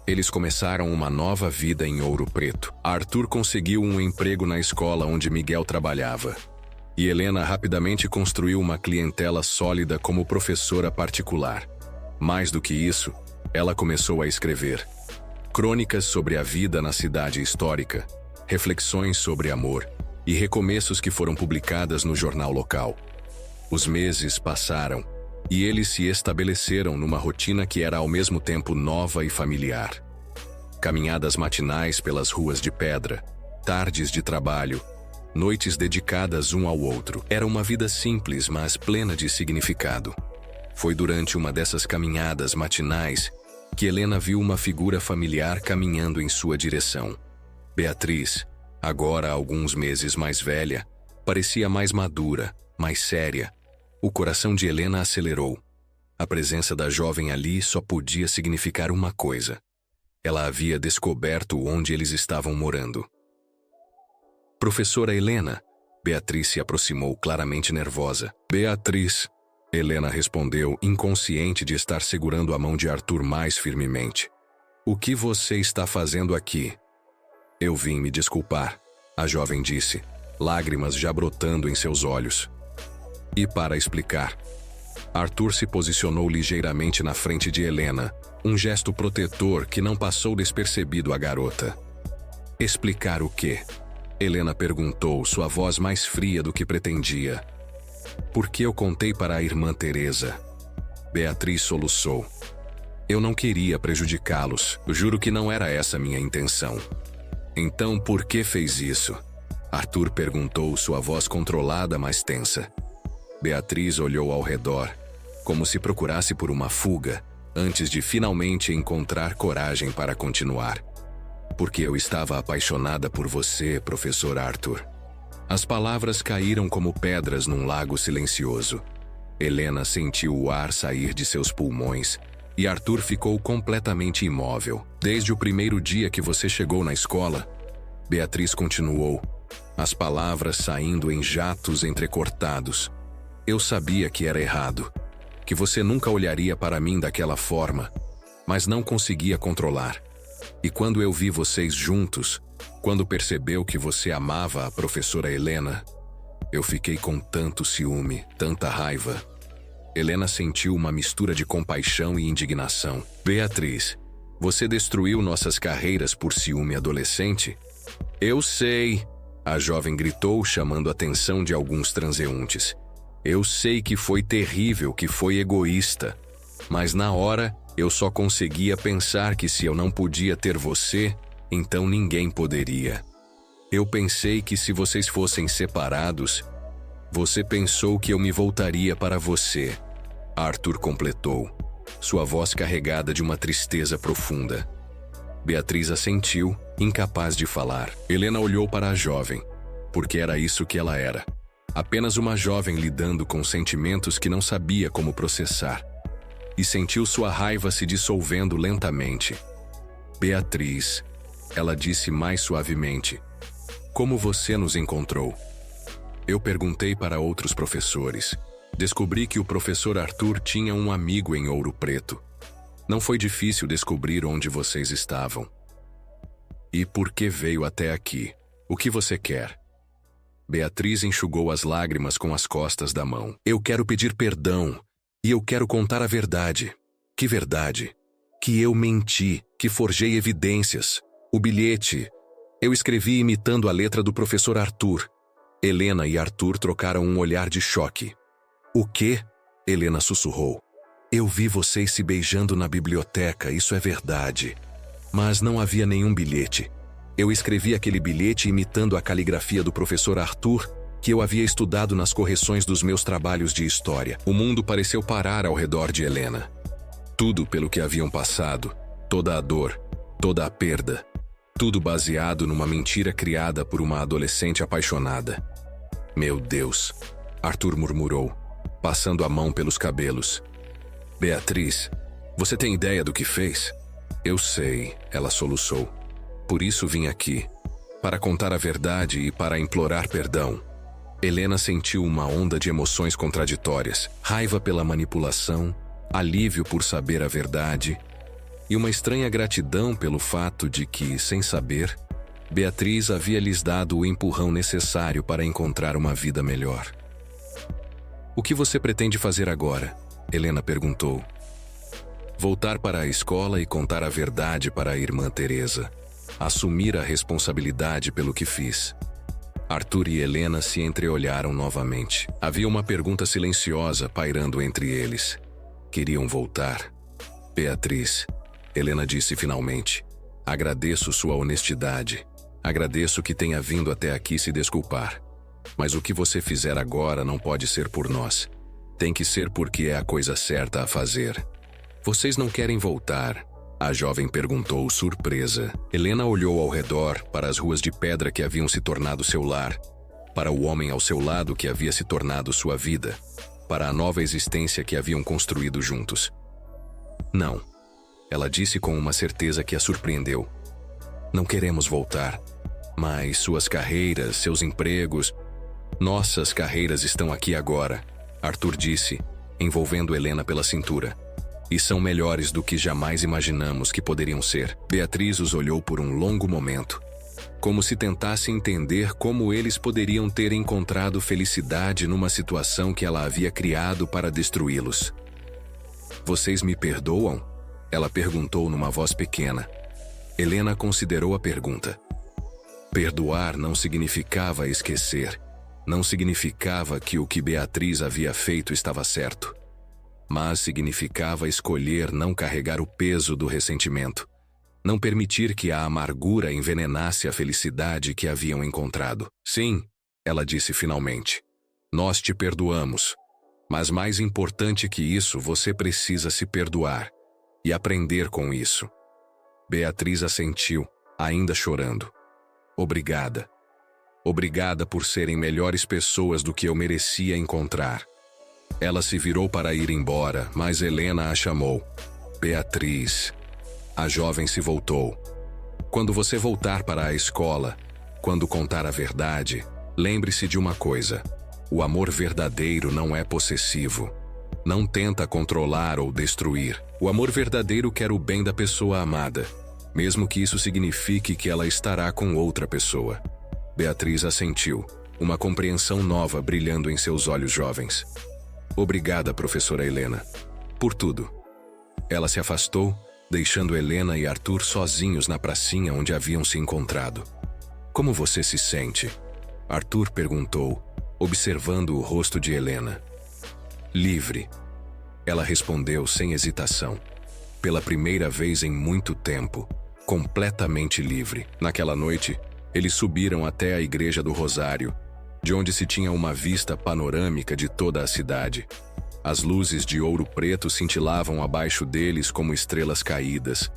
Eles começaram uma nova vida em Ouro Preto. Arthur conseguiu um emprego na escola onde Miguel trabalhava. E Helena rapidamente construiu uma clientela sólida como professora particular. Mais do que isso, ela começou a escrever crônicas sobre a vida na cidade histórica, reflexões sobre amor e recomeços que foram publicadas no jornal local. Os meses passaram e eles se estabeleceram numa rotina que era ao mesmo tempo nova e familiar. Caminhadas matinais pelas ruas de pedra, tardes de trabalho, noites dedicadas um ao outro. Era uma vida simples, mas plena de significado. Foi durante uma dessas caminhadas matinais que Helena viu uma figura familiar caminhando em sua direção. Beatriz, agora alguns meses mais velha, parecia mais madura, mais séria. O coração de Helena acelerou. A presença da jovem ali só podia significar uma coisa. Ela havia descoberto onde eles estavam morando. Professora Helena, Beatriz se aproximou claramente nervosa. Beatriz, Helena respondeu, inconsciente de estar segurando a mão de Arthur mais firmemente. O que você está fazendo aqui? Eu vim me desculpar, a jovem disse, lágrimas já brotando em seus olhos. E para explicar. Arthur se posicionou ligeiramente na frente de Helena, um gesto protetor que não passou despercebido à garota. Explicar o quê? Helena perguntou, sua voz mais fria do que pretendia. Porque eu contei para a irmã Teresa. Beatriz soluçou. Eu não queria prejudicá-los, juro que não era essa minha intenção. Então por que fez isso? Arthur perguntou, sua voz controlada, mas tensa. Beatriz olhou ao redor, como se procurasse por uma fuga, antes de finalmente encontrar coragem para continuar. Porque eu estava apaixonada por você, professor Arthur. As palavras caíram como pedras num lago silencioso. Helena sentiu o ar sair de seus pulmões e Arthur ficou completamente imóvel. Desde o primeiro dia que você chegou na escola, Beatriz continuou, as palavras saindo em jatos entrecortados. Eu sabia que era errado, que você nunca olharia para mim daquela forma, mas não conseguia controlar. E quando eu vi vocês juntos, quando percebeu que você amava a professora Helena, eu fiquei com tanto ciúme, tanta raiva. Helena sentiu uma mistura de compaixão e indignação. Beatriz, você destruiu nossas carreiras por ciúme adolescente? Eu sei, a jovem gritou, chamando a atenção de alguns transeuntes. Eu sei que foi terrível, que foi egoísta. Mas na hora, eu só conseguia pensar que se eu não podia ter você, então ninguém poderia. Eu pensei que se vocês fossem separados, você pensou que eu me voltaria para você. Arthur completou, sua voz carregada de uma tristeza profunda. Beatriz assentiu, incapaz de falar. Helena olhou para a jovem, porque era isso que ela era. Apenas uma jovem lidando com sentimentos que não sabia como processar. E sentiu sua raiva se dissolvendo lentamente. Beatriz, ela disse mais suavemente, como você nos encontrou? Eu perguntei para outros professores. Descobri que o professor Arthur tinha um amigo em Ouro Preto. Não foi difícil descobrir onde vocês estavam. E por que veio até aqui? O que você quer? Beatriz enxugou as lágrimas com as costas da mão. Eu quero pedir perdão. E eu quero contar a verdade. Que verdade? Que eu menti, que forjei evidências. O bilhete. Eu escrevi imitando a letra do professor Arthur. Helena e Arthur trocaram um olhar de choque. O quê? Helena sussurrou. Eu vi vocês se beijando na biblioteca, isso é verdade. Mas não havia nenhum bilhete. Eu escrevi aquele bilhete imitando a caligrafia do professor Arthur, que eu havia estudado nas correções dos meus trabalhos de história. O mundo pareceu parar ao redor de Helena. Tudo pelo que haviam passado, toda a dor, toda a perda, tudo baseado numa mentira criada por uma adolescente apaixonada. Meu Deus, Arthur murmurou, passando a mão pelos cabelos. Beatriz, você tem ideia do que fez? Eu sei, ela soluçou. Por isso vim aqui, para contar a verdade e para implorar perdão. Helena sentiu uma onda de emoções contraditórias, raiva pela manipulação, alívio por saber a verdade e uma estranha gratidão pelo fato de que, sem saber, Beatriz havia lhes dado o empurrão necessário para encontrar uma vida melhor. O que você pretende fazer agora? Helena perguntou. Voltar para a escola e contar a verdade para a irmã Teresa. Assumir a responsabilidade pelo que fiz. Arthur e Helena se entreolharam novamente. Havia uma pergunta silenciosa pairando entre eles. Queriam voltar. Beatriz, Helena disse finalmente, agradeço sua honestidade. Agradeço que tenha vindo até aqui se desculpar. Mas o que você fizer agora não pode ser por nós. Tem que ser porque é a coisa certa a fazer. Vocês não querem voltar? A jovem perguntou, surpresa. Helena olhou ao redor, para as ruas de pedra que haviam se tornado seu lar, para o homem ao seu lado que havia se tornado sua vida, para a nova existência que haviam construído juntos. Não, ela disse com uma certeza que a surpreendeu. Não queremos voltar, mas suas carreiras, seus empregos... Nossas carreiras estão aqui agora, Arthur disse, envolvendo Helena pela cintura. E são melhores do que jamais imaginamos que poderiam ser. Beatriz os olhou por um longo momento. como se tentasse entender como eles poderiam ter encontrado felicidade numa situação que ela havia criado para destruí-los. "Vocês me perdoam?" ela perguntou numa voz pequena. Helena considerou a pergunta. Perdoar não significava esquecer, não significava que o que Beatriz havia feito estava certo, mas significava escolher não carregar o peso do ressentimento, não permitir que a amargura envenenasse a felicidade que haviam encontrado. "Sim", ela disse finalmente, "nós te perdoamos, mas mais importante que isso, você precisa se perdoar e aprender com isso." Beatriz assentiu, ainda chorando. "Obrigada. Obrigada por serem melhores pessoas do que eu merecia encontrar." Ela se virou para ir embora, mas Helena a chamou. "Beatriz." A jovem se voltou. "Quando você voltar para a escola, quando contar a verdade, lembre-se de uma coisa: o amor verdadeiro não é possessivo. Não tenta controlar ou destruir. O amor verdadeiro quer o bem da pessoa amada, mesmo que isso signifique que ela estará com outra pessoa." Beatriz assentiu, uma compreensão nova brilhando em seus olhos jovens. "Obrigada, professora Helena, por tudo." Ela se afastou, deixando Helena e Arthur sozinhos na pracinha onde haviam se encontrado. "Como você se sente?" Arthur perguntou, observando o rosto de Helena. "Livre." Ela respondeu sem hesitação. Pela primeira vez em muito tempo, completamente livre. Naquela noite, eles subiram até a Igreja do Rosário, de onde se tinha uma vista panorâmica de toda a cidade. As luzes de ouro preto cintilavam abaixo deles como estrelas caídas,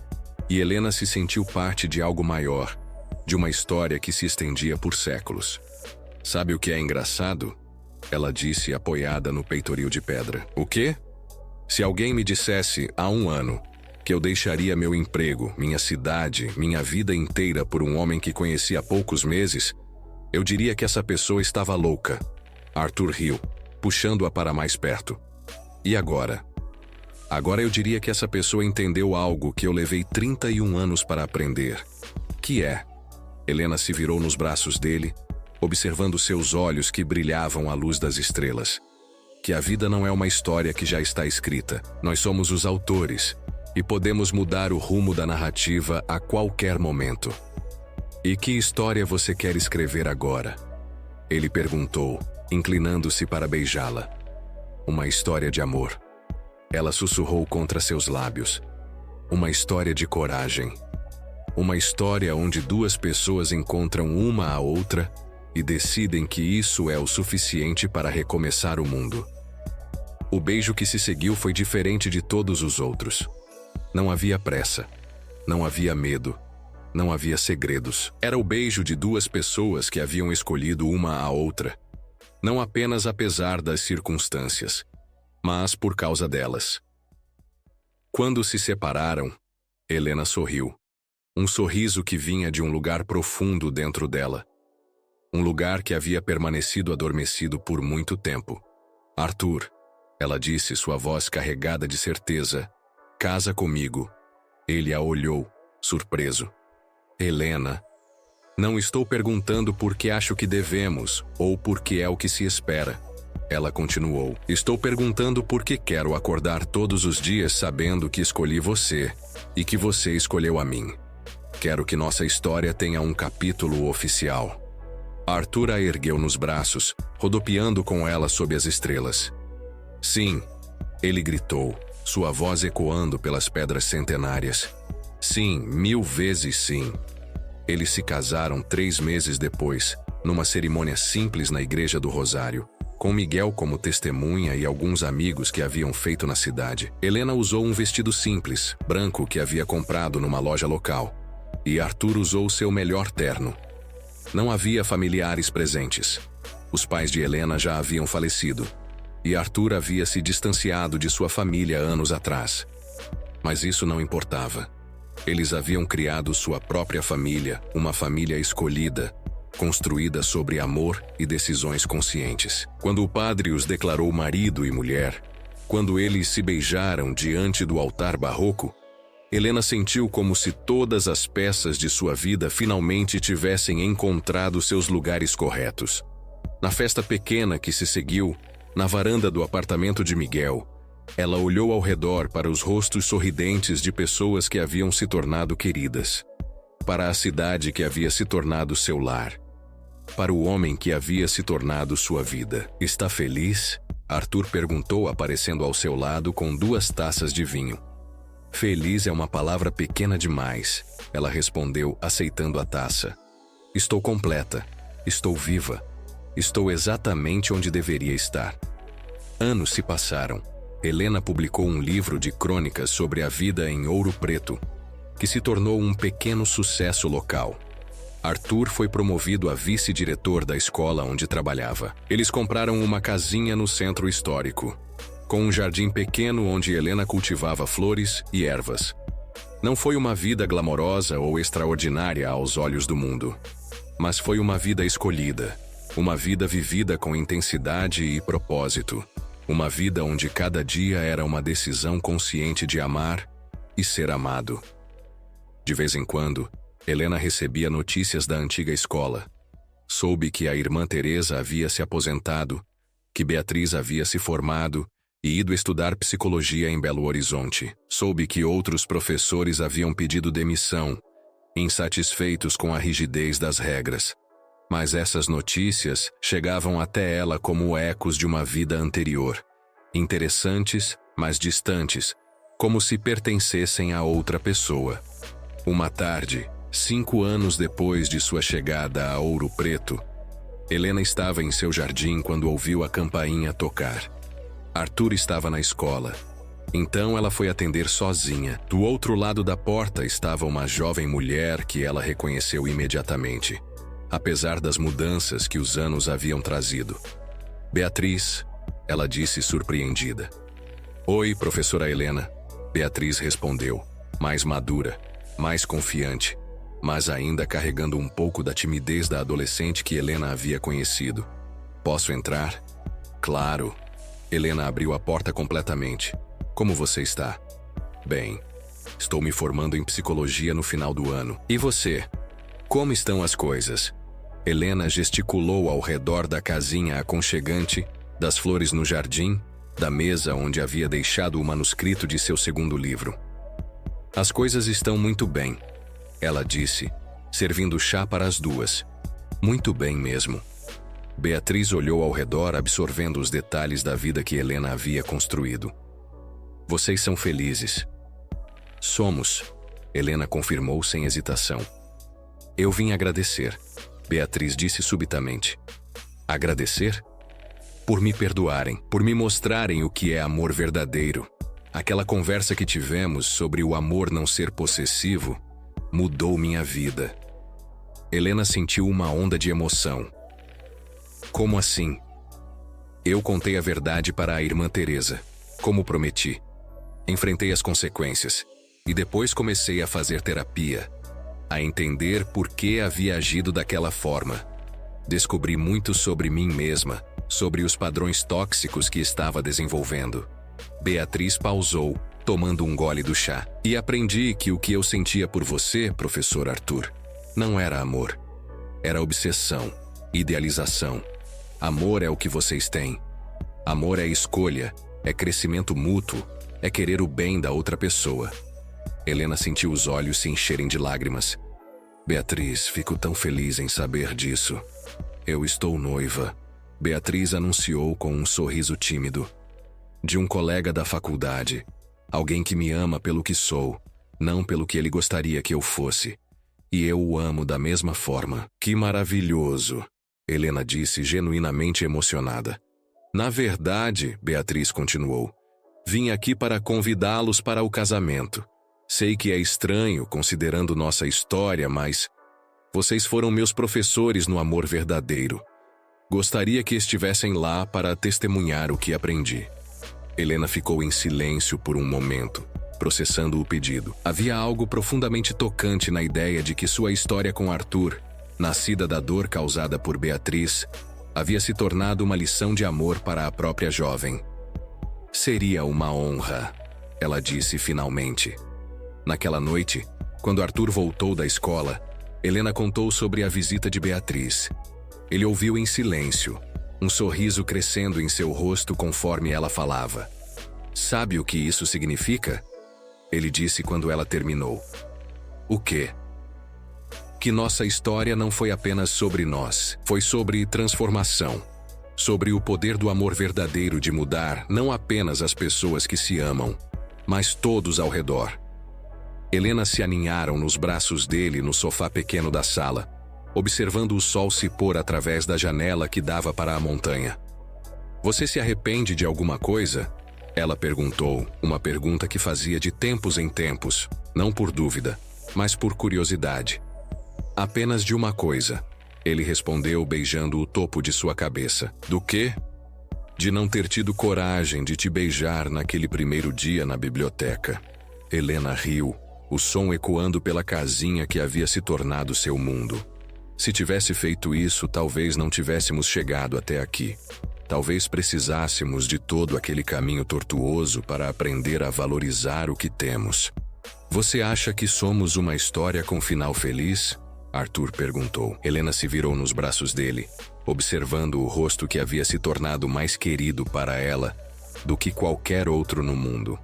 e Helena se sentiu parte de algo maior, de uma história que se estendia por séculos. "Sabe o que é engraçado?" ela disse, apoiada no peitoril de pedra. "O quê?" "Se alguém me dissesse, há 1 ano, que eu deixaria meu emprego, minha cidade, minha vida inteira por um homem que conheci há poucos meses, eu diria que essa pessoa estava louca." Arthur riu, puxando-a para mais perto. "E agora?" "Agora eu diria que essa pessoa entendeu algo que eu levei 31 anos para aprender." "Que é?" Helena se virou nos braços dele, observando seus olhos que brilhavam à luz das estrelas. "Que a vida não é uma história que já está escrita. Nós somos os autores, e podemos mudar o rumo da narrativa a qualquer momento." "E que história você quer escrever agora?" ele perguntou, inclinando-se para beijá-la. "Uma história de amor." Ela sussurrou contra seus lábios. "Uma história de coragem. Uma história onde 2 pessoas encontram uma a outra e decidem que isso é o suficiente para recomeçar o mundo." O beijo que se seguiu foi diferente de todos os outros. Não havia pressa, não havia medo, não havia segredos. Era o beijo de 2 pessoas que haviam escolhido uma a outra, não apenas apesar das circunstâncias, mas por causa delas. Quando se separaram, Helena sorriu. Um sorriso que vinha de um lugar profundo dentro dela. Um lugar que havia permanecido adormecido por muito tempo. "Arthur", ela disse, sua voz carregada de certeza, "casa comigo." Ele a olhou, surpreso. "Helena, não estou perguntando por que acho que devemos, ou por que é o que se espera." Ela continuou. "Estou perguntando por que quero acordar todos os dias sabendo que escolhi você, e que você escolheu a mim. Quero que nossa história tenha um capítulo oficial." Arthur a ergueu nos braços, rodopiando com ela sob as estrelas. "Sim", ele gritou, sua voz ecoando pelas pedras centenárias. "Sim, 1000 vezes sim." Eles se casaram 3 meses depois, numa cerimônia simples na Igreja do Rosário, com Miguel como testemunha e alguns amigos que haviam feito na cidade. Helena usou um vestido simples, branco que havia comprado numa loja local, e Arthur usou seu melhor terno. Não havia familiares presentes. Os pais de Helena já haviam falecido, e Arthur havia se distanciado de sua família anos atrás. Mas isso não importava. Eles haviam criado sua própria família, uma família escolhida, construída sobre amor e decisões conscientes. Quando o padre os declarou marido e mulher, quando eles se beijaram diante do altar barroco, Helena sentiu como se todas as peças de sua vida finalmente tivessem encontrado seus lugares corretos. Na festa pequena que se seguiu, na varanda do apartamento de Miguel, ela olhou ao redor para os rostos sorridentes de pessoas que haviam se tornado queridas, para a cidade que havia se tornado seu lar, para o homem que havia se tornado sua vida. "Está feliz?" Arthur perguntou, aparecendo ao seu lado com 2 taças de vinho. "Feliz é uma palavra pequena demais", ela respondeu, aceitando a taça. "Estou completa. Estou viva. Estou exatamente onde deveria estar." Anos se passaram. Helena publicou um livro de crônicas sobre a vida em Ouro Preto, que se tornou um pequeno sucesso local. Arthur foi promovido a vice-diretor da escola onde trabalhava. Eles compraram uma casinha no centro histórico, com um jardim pequeno onde Helena cultivava flores e ervas. Não foi uma vida glamourosa ou extraordinária aos olhos do mundo, mas foi uma vida escolhida, uma vida vivida com intensidade e propósito, uma vida onde cada dia era uma decisão consciente de amar e ser amado. De vez em quando, Helena recebia notícias da antiga escola. Soube que a irmã Teresa havia se aposentado, que Beatriz havia se formado e ido estudar psicologia em Belo Horizonte. Soube que outros professores haviam pedido demissão, insatisfeitos com a rigidez das regras. Mas essas notícias chegavam até ela como ecos de uma vida anterior, interessantes, mas distantes, como se pertencessem a outra pessoa. Uma tarde, 5 anos depois de sua chegada a Ouro Preto, Helena estava em seu jardim quando ouviu a campainha tocar. Arthur estava na escola. Então ela foi atender sozinha. Do outro lado da porta estava uma jovem mulher que ela reconheceu imediatamente, apesar das mudanças que os anos haviam trazido. "Beatriz", ela disse surpreendida. "Oi, professora Helena", Beatriz respondeu, mais madura, mais confiante, mas ainda carregando um pouco da timidez da adolescente que Helena havia conhecido. "Posso entrar?" "Claro." Helena abriu a porta completamente. "Como você está?" "Bem, estou me formando em psicologia no final do ano. E você? Como estão as coisas?" Helena gesticulou ao redor da casinha aconchegante, das flores no jardim, da mesa onde havia deixado o manuscrito de seu segundo livro. "As coisas estão muito bem", ela disse, servindo chá para as 2. "Muito bem mesmo." Beatriz olhou ao redor, absorvendo os detalhes da vida que Helena havia construído. "Vocês são felizes." "Somos", Helena confirmou sem hesitação. "Eu vim agradecer", Beatriz disse subitamente. "Agradecer? Por me perdoarem, por me mostrarem o que é amor verdadeiro. Aquela conversa que tivemos sobre o amor não ser possessivo mudou minha vida." Helena sentiu uma onda de emoção. "Como assim?" "Eu contei a verdade para a irmã Teresa, como prometi. Enfrentei as consequências e depois comecei a fazer terapia, a entender por que havia agido daquela forma. Descobri muito sobre mim mesma, sobre os padrões tóxicos que estava desenvolvendo." Beatriz pausou, tomando um gole do chá. "E aprendi que o que eu sentia por você, professor Arthur, não era amor. Era obsessão, idealização. Amor é o que vocês têm. Amor é escolha, é crescimento mútuo, é querer o bem da outra pessoa." Helena sentiu os olhos se encherem de lágrimas. "Beatriz, fico tão feliz em saber disso. Eu estou noiva", Beatriz anunciou com um sorriso tímido. "De um colega da faculdade. Alguém que me ama pelo que sou, não pelo que ele gostaria que eu fosse. E eu o amo da mesma forma." "Que maravilhoso", Helena disse genuinamente emocionada. "Na verdade", Beatriz continuou, "vim aqui para convidá-los para o casamento. Sei que é estranho, considerando nossa história, mas vocês foram meus professores no amor verdadeiro. Gostaria que estivessem lá para testemunhar o que aprendi." Helena ficou em silêncio por um momento, processando o pedido. Havia algo profundamente tocante na ideia de que sua história com Arthur, nascida da dor causada por Beatriz, havia se tornado uma lição de amor para a própria jovem. "Seria uma honra", ela disse finalmente. Naquela noite, quando Arthur voltou da escola, Helena contou sobre a visita de Beatriz. Ele ouviu em silêncio, um sorriso crescendo em seu rosto conforme ela falava. "Sabe o que isso significa?" Ele disse quando ela terminou. "O quê?" "Que nossa história não foi apenas sobre nós, foi sobre transformação. Sobre o poder do amor verdadeiro de mudar não apenas as pessoas que se amam, mas todos ao redor." Helena se aninharam nos braços dele no sofá pequeno da sala, observando o sol se pôr através da janela que dava para a montanha. "Você se arrepende de alguma coisa?" Ela perguntou, uma pergunta que fazia de tempos em tempos, não por dúvida, mas por curiosidade. "Apenas de uma coisa." Ele respondeu beijando o topo de sua cabeça. "Do quê?" "De não ter tido coragem de te beijar naquele primeiro dia na biblioteca." Helena riu, o som ecoando pela casinha que havia se tornado seu mundo. "Se tivesse feito isso, talvez não tivéssemos chegado até aqui. Talvez precisássemos de todo aquele caminho tortuoso para aprender a valorizar o que temos." "Você acha que somos uma história com final feliz?" Arthur perguntou. Helena se virou nos braços dele, observando o rosto que havia se tornado mais querido para ela do que qualquer outro no mundo.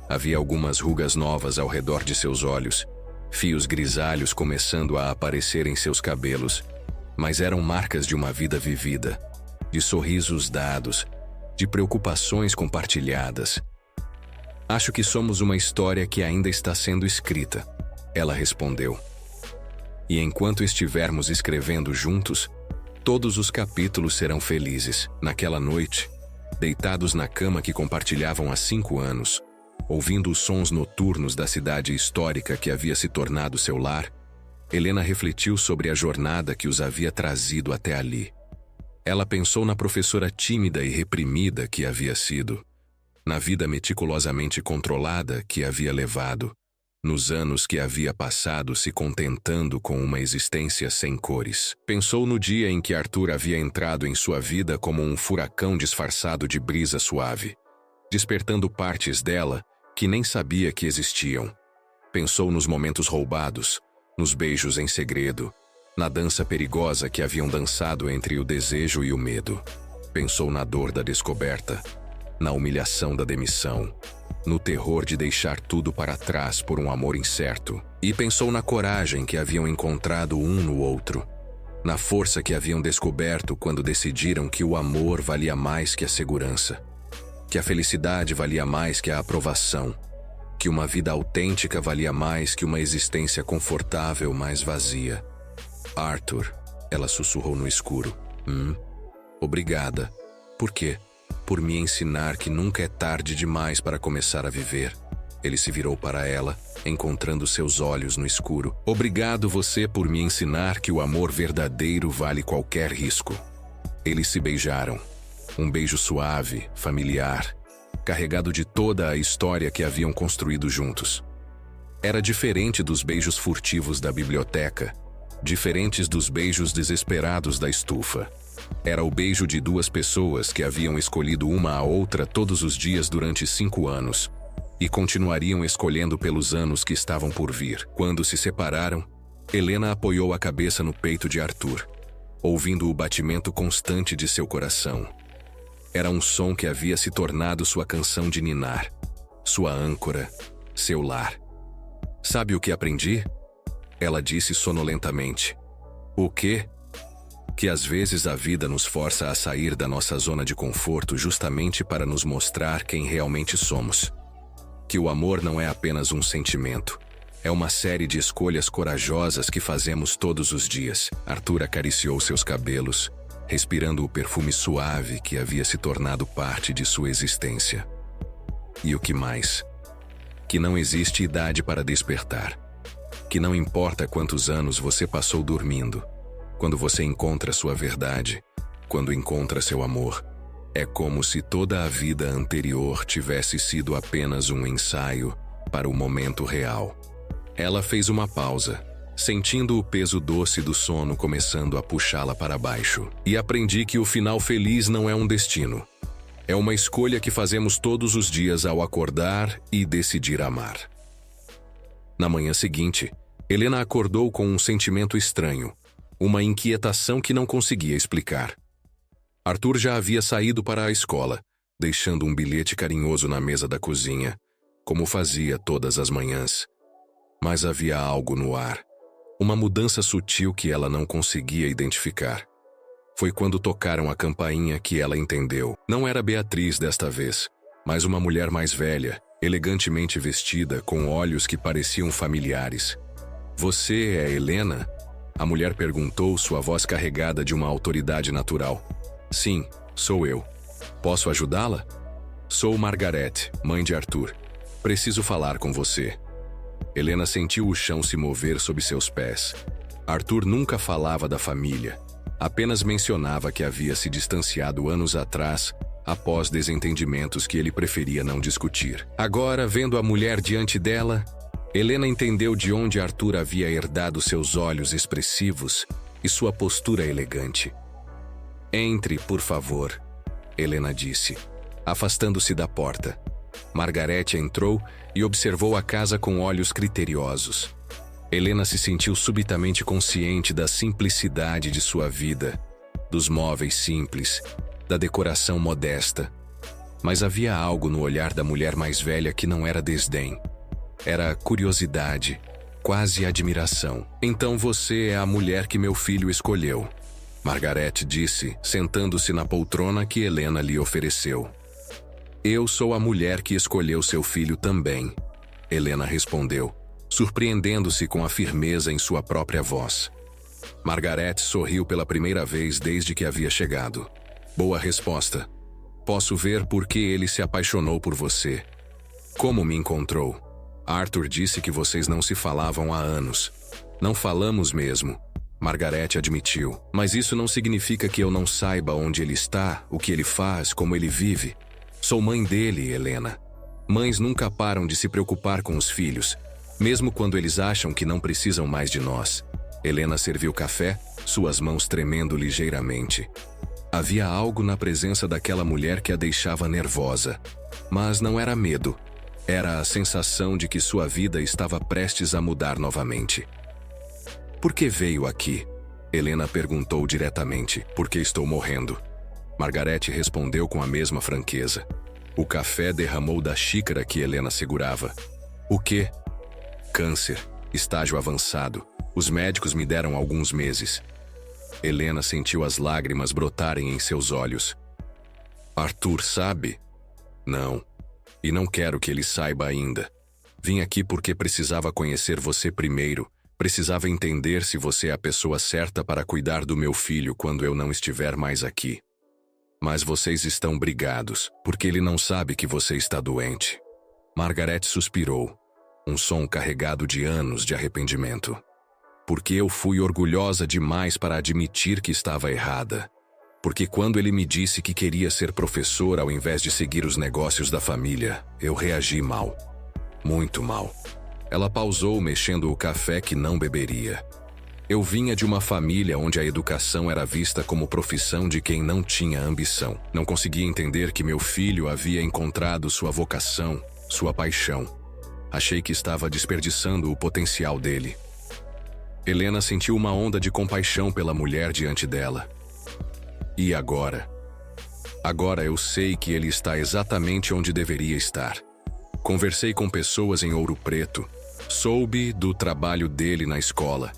Havia algumas rugas novas ao redor de seus olhos, fios grisalhos começando a aparecer em seus cabelos, mas eram marcas de uma vida vivida, de sorrisos dados, de preocupações compartilhadas. "Acho que somos uma história que ainda está sendo escrita," ela respondeu. "E enquanto estivermos escrevendo juntos, todos os capítulos serão felizes." Naquela noite, deitados na cama que compartilhavam há 5 anos, ouvindo os sons noturnos da cidade histórica que havia se tornado seu lar, Helena refletiu sobre a jornada que os havia trazido até ali. Ela pensou na professora tímida e reprimida que havia sido, na vida meticulosamente controlada que havia levado, nos anos que havia passado se contentando com uma existência sem cores. Pensou no dia em que Arthur havia entrado em sua vida como um furacão disfarçado de brisa suave, despertando partes dela que nem sabia que existiam. Pensou nos momentos roubados, nos beijos em segredo, na dança perigosa que haviam dançado entre o desejo e o medo. Pensou na dor da descoberta, na humilhação da demissão, no terror de deixar tudo para trás por um amor incerto. E pensou na coragem que haviam encontrado um no outro, na força que haviam descoberto quando decidiram que o amor valia mais que a segurança, que a felicidade valia mais que a aprovação, que uma vida autêntica valia mais que uma existência confortável, mas vazia. "Arthur", ela sussurrou no escuro. Obrigada." "Por quê?" "Por me ensinar que nunca é tarde demais para começar a viver." Ele se virou para ela, encontrando seus olhos no escuro. "Obrigado você por me ensinar que o amor verdadeiro vale qualquer risco." Eles se beijaram. Um beijo suave, familiar, carregado de toda a história que haviam construído juntos. Era diferente dos beijos furtivos da biblioteca, diferentes dos beijos desesperados da estufa. Era o beijo de 2 pessoas que haviam escolhido uma a outra todos os dias durante 5 anos e continuariam escolhendo pelos anos que estavam por vir. Quando se separaram, Helena apoiou a cabeça no peito de Arthur, ouvindo o batimento constante de seu coração. Era um som que havia se tornado sua canção de ninar, sua âncora, seu lar. "Sabe o que aprendi?" Ela disse sonolentamente. "O quê?" "Que às vezes a vida nos força a sair da nossa zona de conforto justamente para nos mostrar quem realmente somos. Que o amor não é apenas um sentimento, é uma série de escolhas corajosas que fazemos todos os dias." Arthur acariciou seus cabelos, respirando o perfume suave que havia se tornado parte de sua existência. "E o que mais? Que não existe idade para despertar. Que não importa quantos anos você passou dormindo, quando você encontra sua verdade, quando encontra seu amor, é como se toda a vida anterior tivesse sido apenas um ensaio para o momento real." Ela fez uma pausa, sentindo o peso doce do sono começando a puxá-la para baixo. "E aprendi que o final feliz não é um destino. É uma escolha que fazemos todos os dias ao acordar e decidir amar." Na manhã seguinte, Helena acordou com um sentimento estranho, uma inquietação que não conseguia explicar. Arthur já havia saído para a escola, deixando um bilhete carinhoso na mesa da cozinha, como fazia todas as manhãs. Mas havia algo no ar, uma mudança sutil que ela não conseguia identificar. Foi quando tocaram a campainha que ela entendeu. Não era Beatriz desta vez, mas uma mulher mais velha, elegantemente vestida, com olhos que pareciam familiares. "Você é Helena?" A mulher perguntou, sua voz carregada de uma autoridade natural. "Sim, sou eu. Posso ajudá-la?" "Sou Margaret, mãe de Arthur. Preciso falar com você." Helena sentiu o chão se mover sob seus pés. Arthur nunca falava da família. Apenas mencionava que havia se distanciado anos atrás, após desentendimentos que ele preferia não discutir. Agora, vendo a mulher diante dela, Helena entendeu de onde Arthur havia herdado seus olhos expressivos e sua postura elegante. "Entre, por favor," Helena disse, afastando-se da porta. Margaret entrou e observou a casa com olhos criteriosos. Helena se sentiu subitamente consciente da simplicidade de sua vida, dos móveis simples, da decoração modesta. Mas havia algo no olhar da mulher mais velha que não era desdém. Era curiosidade, quase admiração. "Então você é a mulher que meu filho escolheu," Margaret disse, sentando-se na poltrona que Helena lhe ofereceu. "Eu sou a mulher que escolheu seu filho também," Helena respondeu, surpreendendo-se com a firmeza em sua própria voz. Margaret sorriu pela primeira vez desde que havia chegado. "Boa resposta. Posso ver por que ele se apaixonou por você. Como me encontrou? Arthur disse que vocês não se falavam há anos." "Não falamos mesmo," Margaret admitiu. "Mas isso não significa que eu não saiba onde ele está, o que ele faz, como ele vive. Sou mãe dele, Helena. Mães nunca param de se preocupar com os filhos, mesmo quando eles acham que não precisam mais de nós." Helena serviu café, suas mãos tremendo ligeiramente. Havia algo na presença daquela mulher que a deixava nervosa. Mas não era medo. Era a sensação de que sua vida estava prestes a mudar novamente. "Por que veio aqui?" Helena perguntou diretamente. "Porque estou morrendo." Margaret respondeu com a mesma franqueza. O café derramou da xícara que Helena segurava. "O quê?" "Câncer, estágio avançado. Os médicos me deram alguns meses." Helena sentiu as lágrimas brotarem em seus olhos. "Arthur sabe?" "Não. E não quero que ele saiba ainda. Vim aqui porque precisava conhecer você primeiro. Precisava entender se você é a pessoa certa para cuidar do meu filho quando eu não estiver mais aqui. Mas vocês estão brigados, porque ele não sabe que você está doente." Margaret suspirou, um som carregado de anos de arrependimento. "Porque eu fui orgulhosa demais para admitir que estava errada. Porque quando ele me disse que queria ser professor ao invés de seguir os negócios da família, eu reagi mal. Muito mal." Ela pausou, mexendo o café que não beberia. "Eu vinha de uma família onde a educação era vista como profissão de quem não tinha ambição. Não conseguia entender que meu filho havia encontrado sua vocação, sua paixão. Achei que estava desperdiçando o potencial dele." Helena sentiu uma onda de compaixão pela mulher diante dela. "E agora? Agora eu sei que ele está exatamente onde deveria estar. Conversei com pessoas em Ouro Preto. Soube do trabalho dele na escola,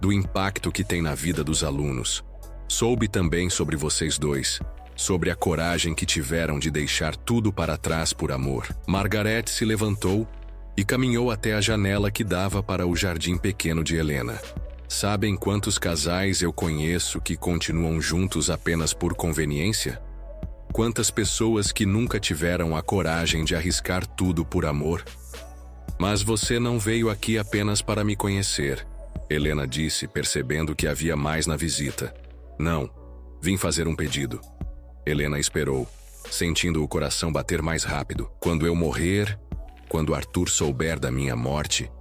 do impacto que tem na vida dos alunos. Soube também sobre vocês dois, sobre a coragem que tiveram de deixar tudo para trás por amor." Margaret se levantou e caminhou até a janela que dava para o jardim pequeno de Helena. "Sabem quantos casais eu conheço que continuam juntos apenas por conveniência? Quantas pessoas que nunca tiveram a coragem de arriscar tudo por amor? Mas você não veio aqui apenas para me conhecer," Helena disse, percebendo que havia mais na visita. "Não, vim fazer um pedido." Helena esperou, sentindo o coração bater mais rápido. "Quando eu morrer, quando Arthur souber da minha morte,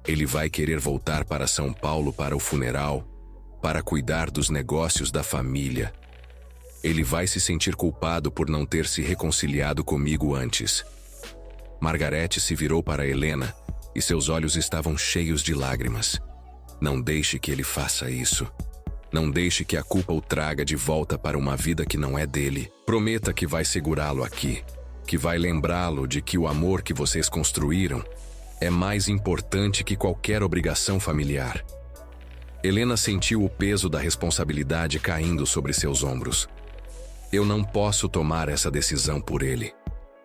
ele vai querer voltar para São Paulo para o funeral, para cuidar dos negócios da família. Ele vai se sentir culpado por não ter se reconciliado comigo antes." Margaret se virou para Helena, e seus olhos estavam cheios de lágrimas. Não deixe que ele faça isso. Não deixe que a culpa o traga de volta para uma vida que não é dele. Prometa que vai segurá-lo aqui, que vai lembrá-lo de que o amor que vocês construíram é mais importante que qualquer obrigação familiar. Helena sentiu o peso da responsabilidade caindo sobre seus ombros. Eu não posso tomar essa decisão por ele.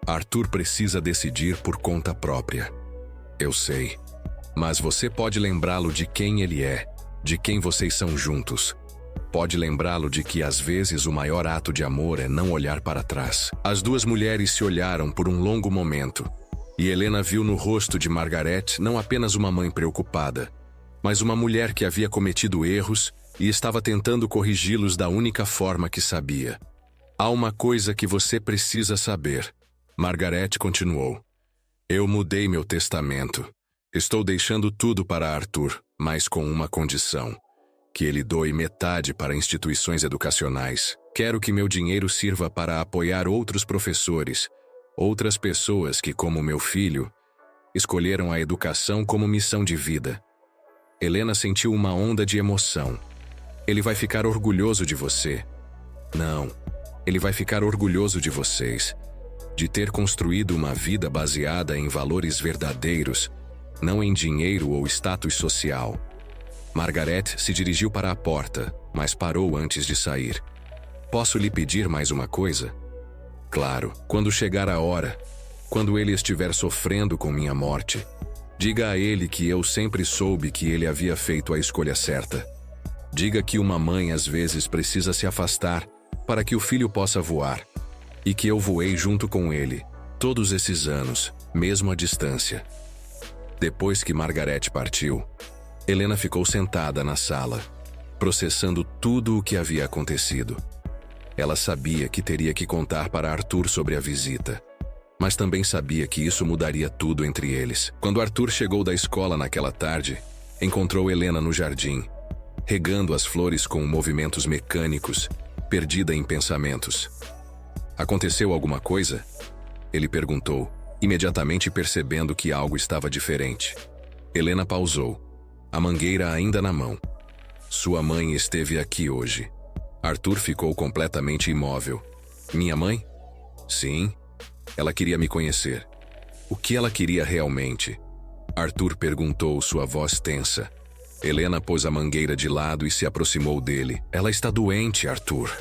Arthur precisa decidir por conta própria. Eu sei. Mas você pode lembrá-lo de quem ele é, de quem vocês são juntos. Pode lembrá-lo de que às vezes o maior ato de amor é não olhar para trás. As duas mulheres se olharam por um longo momento, e Helena viu no rosto de Margaret não apenas uma mãe preocupada, mas uma mulher que havia cometido erros e estava tentando corrigi-los da única forma que sabia. Há uma coisa que você precisa saber, Margaret continuou. Eu mudei meu testamento. Estou deixando tudo para Arthur, mas com uma condição: que ele doe metade para instituições educacionais. Quero que meu dinheiro sirva para apoiar outros professores, outras pessoas que, como meu filho, escolheram a educação como missão de vida. Helena sentiu uma onda de emoção. Ele vai ficar orgulhoso de você. Não, ele vai ficar orgulhoso de vocês, de ter construído uma vida baseada em valores verdadeiros, não em dinheiro ou status social. Margaret se dirigiu para a porta, mas parou antes de sair. Posso lhe pedir mais uma coisa? Claro, quando chegar a hora, quando ele estiver sofrendo com minha morte, diga a ele que eu sempre soube que ele havia feito a escolha certa. Diga que uma mãe às vezes precisa se afastar para que o filho possa voar, e que eu voei junto com ele, todos esses anos, mesmo à distância. Depois que Margaret partiu, Helena ficou sentada na sala, processando tudo o que havia acontecido. Ela sabia que teria que contar para Arthur sobre a visita, mas também sabia que isso mudaria tudo entre eles. Quando Arthur chegou da escola naquela tarde, encontrou Helena no jardim, regando as flores com movimentos mecânicos, perdida em pensamentos. Aconteceu alguma coisa? Ele perguntou, imediatamente percebendo que algo estava diferente. Helena pausou, a mangueira ainda na mão. Sua mãe esteve aqui hoje. Arthur ficou completamente imóvel. Minha mãe? Sim. Ela queria me conhecer. O que ela queria realmente? Arthur perguntou, sua voz tensa. Helena pôs a mangueira de lado e se aproximou dele. Ela está doente, Arthur.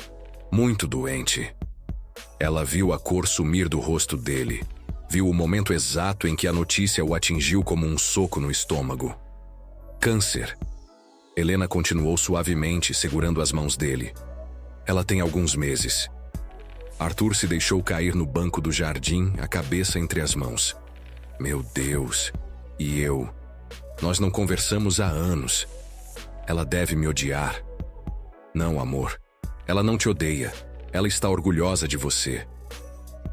Muito doente. Ela viu a cor sumir do rosto dele. Viu o momento exato em que a notícia o atingiu como um soco no estômago. Câncer. Helena continuou suavemente, segurando as mãos dele. Ela tem alguns meses. Arthur se deixou cair no banco do jardim, a cabeça entre as mãos. Meu Deus. E eu? Nós não conversamos há anos. Ela deve me odiar. Não, amor. Ela não te odeia. Ela está orgulhosa de você.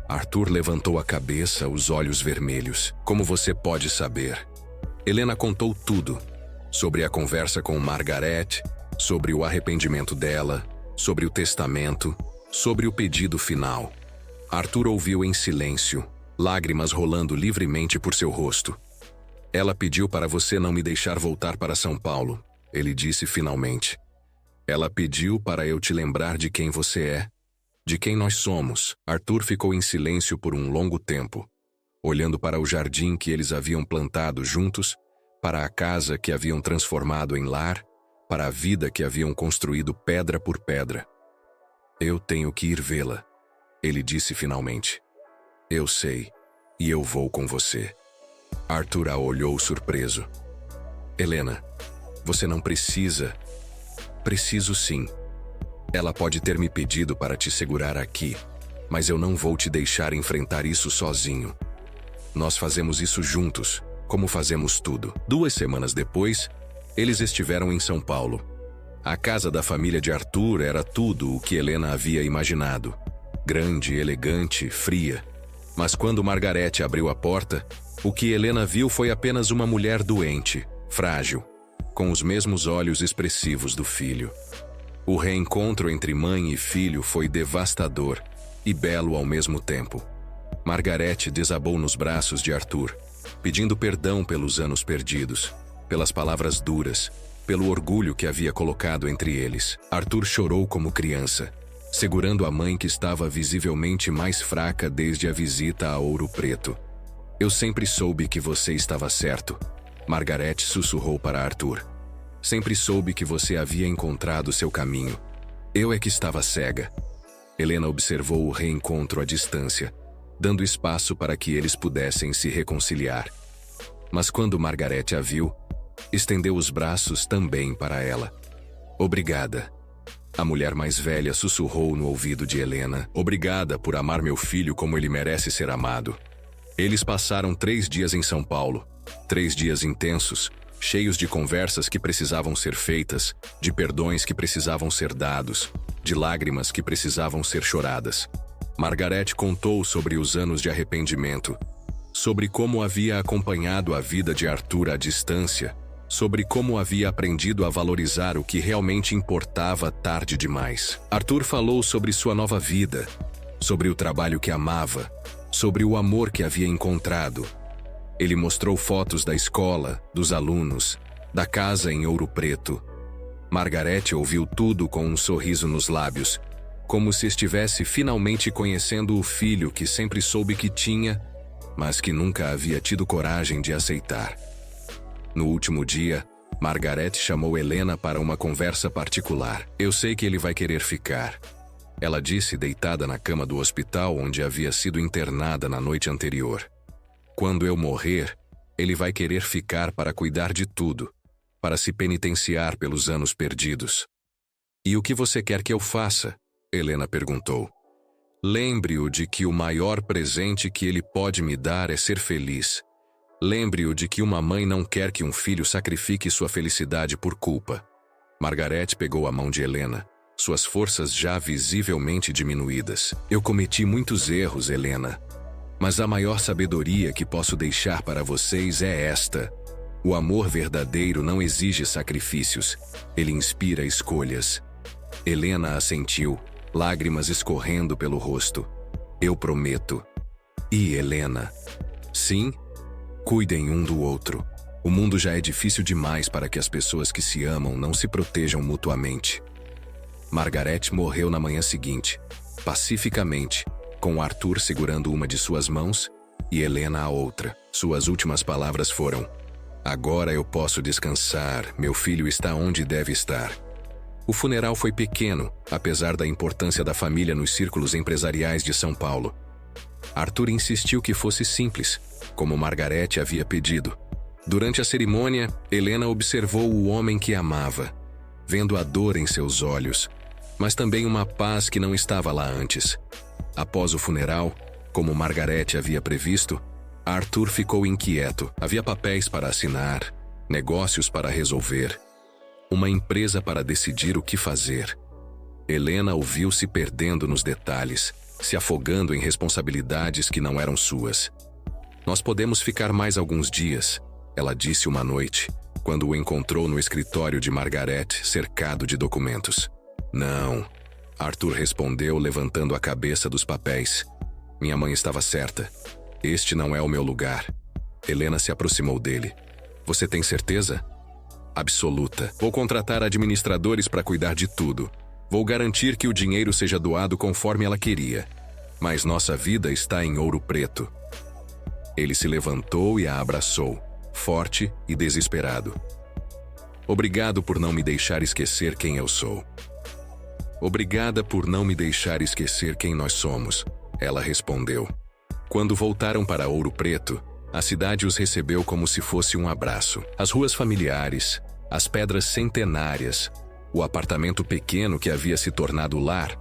Arthur levantou a cabeça, os olhos vermelhos. Como você pode saber? Helena contou tudo. Sobre a conversa com Margaret, sobre o arrependimento dela, sobre o testamento, sobre o pedido final. Arthur ouviu em silêncio, lágrimas rolando livremente por seu rosto. Ela pediu para você não me deixar voltar para São Paulo, ele disse finalmente. Ela pediu para eu te lembrar de quem você é, de quem nós somos. Arthur ficou em silêncio por um longo tempo, olhando para o jardim que eles haviam plantado juntos, para a casa que haviam transformado em lar, para a vida que haviam construído pedra por pedra. Eu tenho que ir vê-la, ele disse finalmente. Eu sei, e eu vou com você. Arthur a olhou surpreso. Helena, você não precisa. Preciso sim. Ela pode ter me pedido para te segurar aqui, mas eu não vou te deixar enfrentar isso sozinho. Nós fazemos isso juntos, como fazemos tudo. 2 semanas depois, eles estiveram em São Paulo. A casa da família de Arthur era tudo o que Helena havia imaginado. Grande, elegante, fria. Mas quando Margaret abriu a porta, o que Helena viu foi apenas uma mulher doente, frágil, com os mesmos olhos expressivos do filho. O reencontro entre mãe e filho foi devastador e belo ao mesmo tempo. Margaret desabou nos braços de Arthur. pedindo perdão pelos anos perdidos, pelas palavras duras, pelo orgulho que havia colocado entre eles. Arthur chorou como criança, segurando a mãe que estava visivelmente mais fraca desde a visita a Ouro Preto. Eu sempre soube que você estava certo, Margaret sussurrou para Arthur. Sempre soube que você havia encontrado seu caminho. Eu é que estava cega. Helena observou o reencontro à distância, dando espaço para que eles pudessem se reconciliar. Mas quando Margaret a viu, estendeu os braços também para ela. Obrigada. A mulher mais velha sussurrou no ouvido de Helena. Obrigada por amar meu filho como ele merece ser amado. Eles passaram 3 dias em São Paulo. 3 dias intensos, cheios de conversas que precisavam ser feitas, de perdões que precisavam ser dados, de lágrimas que precisavam ser choradas. Margaret contou sobre os anos de arrependimento, sobre como havia acompanhado a vida de Arthur à distância, sobre como havia aprendido a valorizar o que realmente importava tarde demais. Arthur falou sobre sua nova vida, sobre o trabalho que amava, sobre o amor que havia encontrado. Ele mostrou fotos da escola, dos alunos, da casa em Ouro Preto. Margaret ouviu tudo com um sorriso nos lábios, como se estivesse finalmente conhecendo o filho que sempre soube que tinha, mas que nunca havia tido coragem de aceitar. No último dia, Margaret chamou Helena para uma conversa particular. Eu sei que ele vai querer ficar, ela disse deitada na cama do hospital onde havia sido internada na noite anterior. Quando eu morrer, ele vai querer ficar para cuidar de tudo, para se penitenciar pelos anos perdidos. E o que você quer que eu faça? Helena perguntou. Lembre-o de que o maior presente que ele pode me dar é ser feliz. Lembre-o de que uma mãe não quer que um filho sacrifique sua felicidade por culpa. Margaret pegou a mão de Helena, suas forças já visivelmente diminuídas. Eu cometi muitos erros, Helena. Mas a maior sabedoria que posso deixar para vocês é esta. O amor verdadeiro não exige sacrifícios. Ele inspira escolhas. Helena assentiu, lágrimas escorrendo pelo rosto. Eu prometo. E Helena? Sim? Cuidem um do outro. O mundo já é difícil demais para que as pessoas que se amam não se protejam mutuamente. Margaret morreu na manhã seguinte, pacificamente, com Arthur segurando uma de suas mãos e Helena a outra. Suas últimas palavras foram: agora eu posso descansar, meu filho está onde deve estar. O funeral foi pequeno, apesar da importância da família nos círculos empresariais de São Paulo. Arthur insistiu que fosse simples, como Margaret havia pedido. Durante a cerimônia, Helena observou o homem que amava, vendo a dor em seus olhos, mas também uma paz que não estava lá antes. Após o funeral, como Margaret havia previsto, Arthur ficou inquieto. Havia papéis para assinar, negócios para resolver, uma empresa para decidir o que fazer. Helena ouviu se perdendo nos detalhes, se afogando em responsabilidades que não eram suas. Nós podemos ficar mais alguns dias, ela disse uma noite, quando o encontrou no escritório de Margaret, cercado de documentos. Não, Arthur respondeu levantando a cabeça dos papéis. Minha mãe estava certa. Este não é o meu lugar. Helena se aproximou dele. Você tem certeza? Absoluta. Vou contratar administradores para cuidar de tudo. Vou garantir que o dinheiro seja doado conforme ela queria. Mas nossa vida está em Ouro Preto. Ele se levantou e a abraçou, forte e desesperado. Obrigado por não me deixar esquecer quem eu sou. Obrigada por não me deixar esquecer quem nós somos, ela respondeu. Quando voltaram para Ouro Preto, a cidade os recebeu como se fosse um abraço. As ruas familiares, as pedras centenárias, o apartamento pequeno que havia se tornado lar,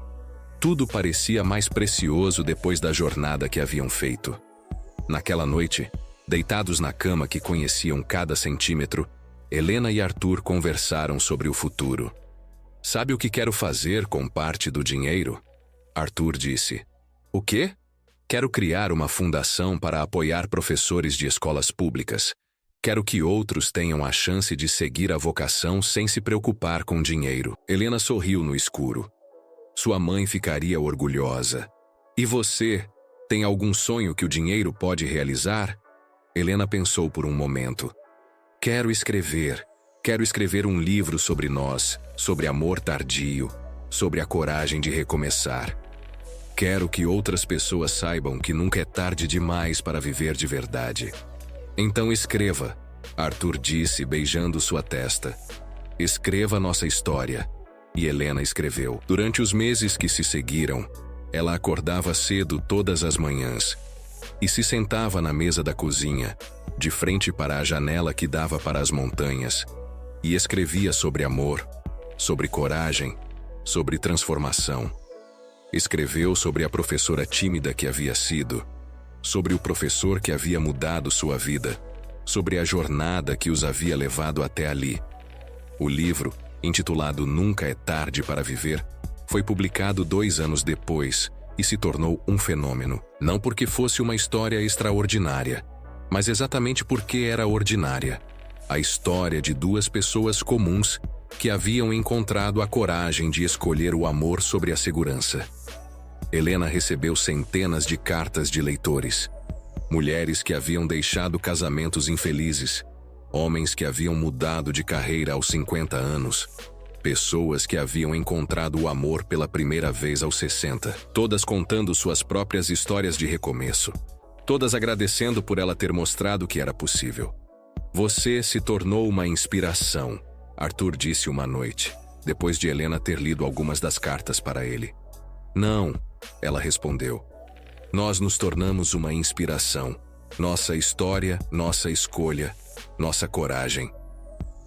tudo parecia mais precioso depois da jornada que haviam feito. Naquela noite, deitados na cama que conheciam cada centímetro, Helena e Arthur conversaram sobre o futuro. Sabe o que quero fazer com parte do dinheiro? Arthur disse. O quê? Quero criar uma fundação para apoiar professores de escolas públicas. Quero que outros tenham a chance de seguir a vocação sem se preocupar com dinheiro. Helena sorriu no escuro. Sua mãe ficaria orgulhosa. E você, tem algum sonho que o dinheiro pode realizar? Helena pensou por um momento. Quero escrever um livro sobre nós, sobre amor tardio, sobre a coragem de recomeçar. Quero que outras pessoas saibam que nunca é tarde demais para viver de verdade. Então escreva, Arthur disse, beijando sua testa. Escreva nossa história. E Helena escreveu. Durante os meses que se seguiram, ela acordava cedo todas as manhãs e se sentava na mesa da cozinha, de frente para a janela que dava para as montanhas, e escrevia sobre amor, sobre coragem, sobre transformação. Escreveu sobre a professora tímida que havia sido, sobre o professor que havia mudado sua vida, sobre a jornada que os havia levado até ali. O livro, intitulado Nunca é Tarde para Viver, foi publicado 2 anos depois e se tornou um fenômeno. Não porque fosse uma história extraordinária, mas exatamente porque era ordinária. A história de 2 pessoas comuns que haviam encontrado a coragem de escolher o amor sobre a segurança. Helena recebeu centenas de cartas de leitores. Mulheres que haviam deixado casamentos infelizes, homens que haviam mudado de carreira aos 50 anos, pessoas que haviam encontrado o amor pela primeira vez aos 60, todas contando suas próprias histórias de recomeço, todas agradecendo por ela ter mostrado que era possível. Você se tornou uma inspiração, Arthur disse uma noite, depois de Helena ter lido algumas das cartas para ele. Não, ela respondeu. Nós nos tornamos uma inspiração. Nossa história, nossa escolha, nossa coragem.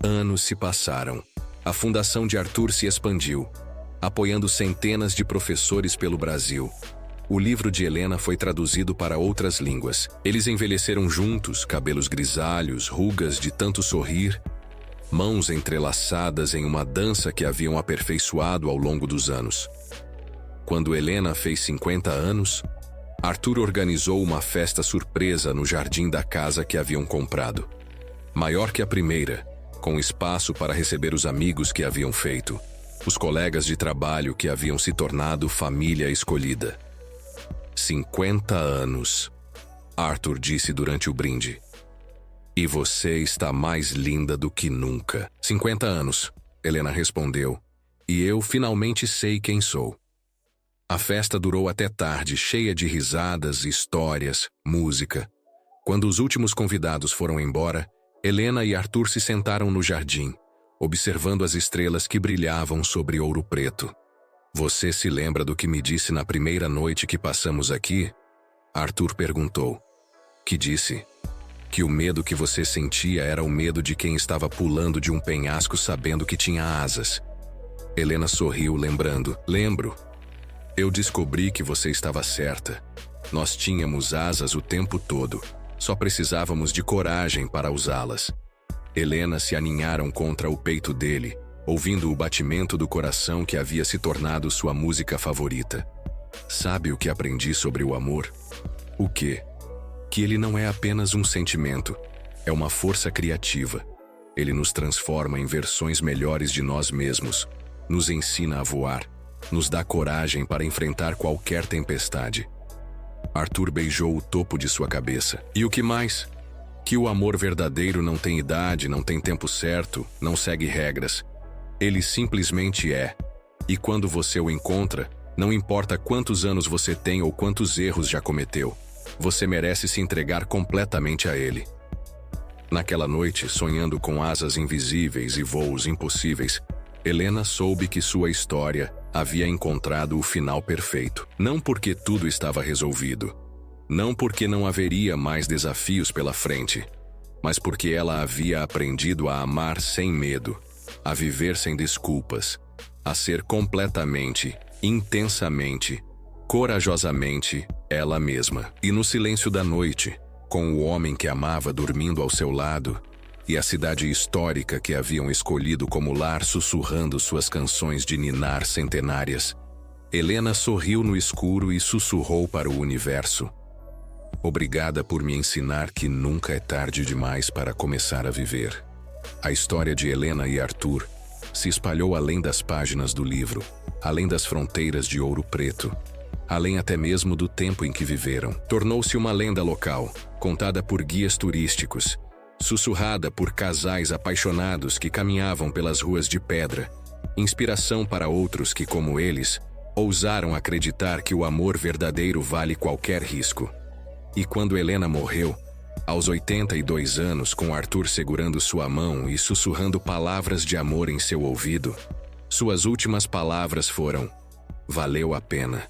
Anos se passaram. A fundação de Arthur se expandiu, apoiando centenas de professores pelo Brasil. O livro de Helena foi traduzido para outras línguas. Eles envelheceram juntos, cabelos grisalhos, rugas de tanto sorrir, mãos entrelaçadas em uma dança que haviam aperfeiçoado ao longo dos anos. Quando Helena fez 50 anos, Arthur organizou uma festa surpresa no jardim da casa que haviam comprado. Maior que a primeira, com espaço para receber os amigos que haviam feito, os colegas de trabalho que haviam se tornado família escolhida. 50 anos, Arthur disse durante o brinde. E você está mais linda do que nunca. 50 anos, Helena respondeu. E eu finalmente sei quem sou. A festa durou até tarde, cheia de risadas, histórias, música. Quando os últimos convidados foram embora, Helena e Arthur se sentaram no jardim, observando as estrelas que brilhavam sobre Ouro Preto. Você se lembra do que me disse na primeira noite que passamos aqui? Arthur perguntou. Que disse? Que o medo que você sentia era o medo de quem estava pulando de um penhasco sabendo que tinha asas. Helena sorriu, lembrando. Lembro. Eu descobri que você estava certa. Nós tínhamos asas o tempo todo. Só precisávamos de coragem para usá-las. Helena se aninharam contra o peito dele, ouvindo o batimento do coração que havia se tornado sua música favorita. Sabe o que aprendi sobre o amor? O quê? Que ele não é apenas um sentimento, é uma força criativa. Ele nos transforma em versões melhores de nós mesmos, nos ensina a voar, nos dá coragem para enfrentar qualquer tempestade. Arthur beijou o topo de sua cabeça. E o que mais? Que o amor verdadeiro não tem idade, não tem tempo certo, não segue regras. Ele simplesmente é. E quando você o encontra, não importa quantos anos você tem ou quantos erros já cometeu, você merece se entregar completamente a ele. Naquela noite, sonhando com asas invisíveis e voos impossíveis, Helena soube que sua história havia encontrado o final perfeito. Não porque tudo estava resolvido, não porque não haveria mais desafios pela frente, mas porque ela havia aprendido a amar sem medo, a viver sem desculpas, a ser completamente, intensamente, corajosamente ela mesma. E no silêncio da noite, com o homem que amava dormindo ao seu lado, e a cidade histórica que haviam escolhido como lar sussurrando suas canções de ninar centenárias, Helena sorriu no escuro e sussurrou para o universo. Obrigada por me ensinar que nunca é tarde demais para começar a viver. A história de Helena e Arthur se espalhou além das páginas do livro, além das fronteiras de Ouro Preto. além até mesmo do tempo em que viveram. Tornou-se uma lenda local, contada por guias turísticos, sussurrada por casais apaixonados que caminhavam pelas ruas de pedra, inspiração para outros que, como eles, ousaram acreditar que o amor verdadeiro vale qualquer risco. E quando Helena morreu, aos 82 anos, com Arthur segurando sua mão e sussurrando palavras de amor em seu ouvido, suas últimas palavras foram: valeu a pena.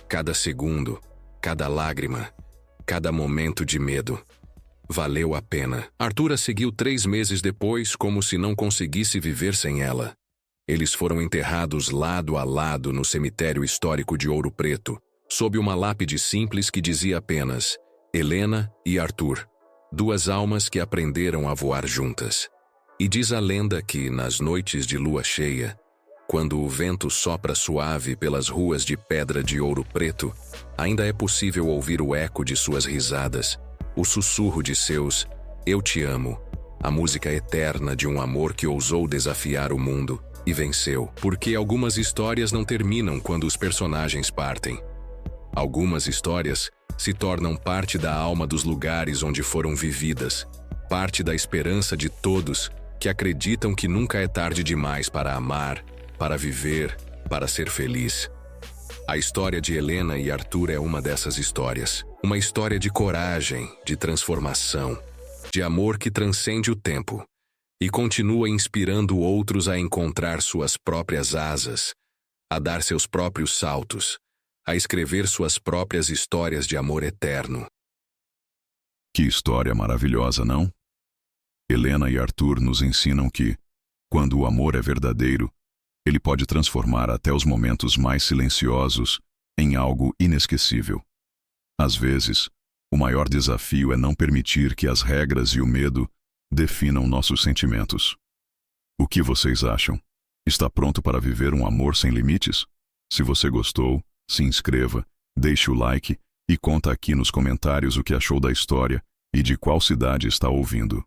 Cada segundo, cada lágrima, cada momento de medo. Valeu a pena. Arthur a seguiu 3 meses depois, como se não conseguisse viver sem ela. Eles foram enterrados lado a lado no cemitério histórico de Ouro Preto, sob uma lápide simples que dizia apenas: Helena e Arthur, 2 almas que aprenderam a voar juntas. E diz a lenda que, nas noites de lua cheia, quando o vento sopra suave pelas ruas de pedra de Ouro Preto, ainda é possível ouvir o eco de suas risadas, o sussurro de seus "Eu te amo", a música eterna de um amor que ousou desafiar o mundo e venceu. Porque algumas histórias não terminam quando os personagens partem. Algumas histórias se tornam parte da alma dos lugares onde foram vividas, parte da esperança de todos que acreditam que nunca é tarde demais para amar, para viver, para ser feliz. A história de Helena e Arthur é uma dessas histórias. Uma história de coragem, de transformação, de amor que transcende o tempo e continua inspirando outros a encontrar suas próprias asas, a dar seus próprios saltos, a escrever suas próprias histórias de amor eterno. Que história maravilhosa, não? Helena e Arthur nos ensinam que, quando o amor é verdadeiro, ele pode transformar até os momentos mais silenciosos em algo inesquecível. Às vezes, o maior desafio é não permitir que as regras e o medo definam nossos sentimentos. O que vocês acham? Está pronto para viver um amor sem limites? Se você gostou, se inscreva, deixe o like e conta aqui nos comentários o que achou da história e de qual cidade está ouvindo.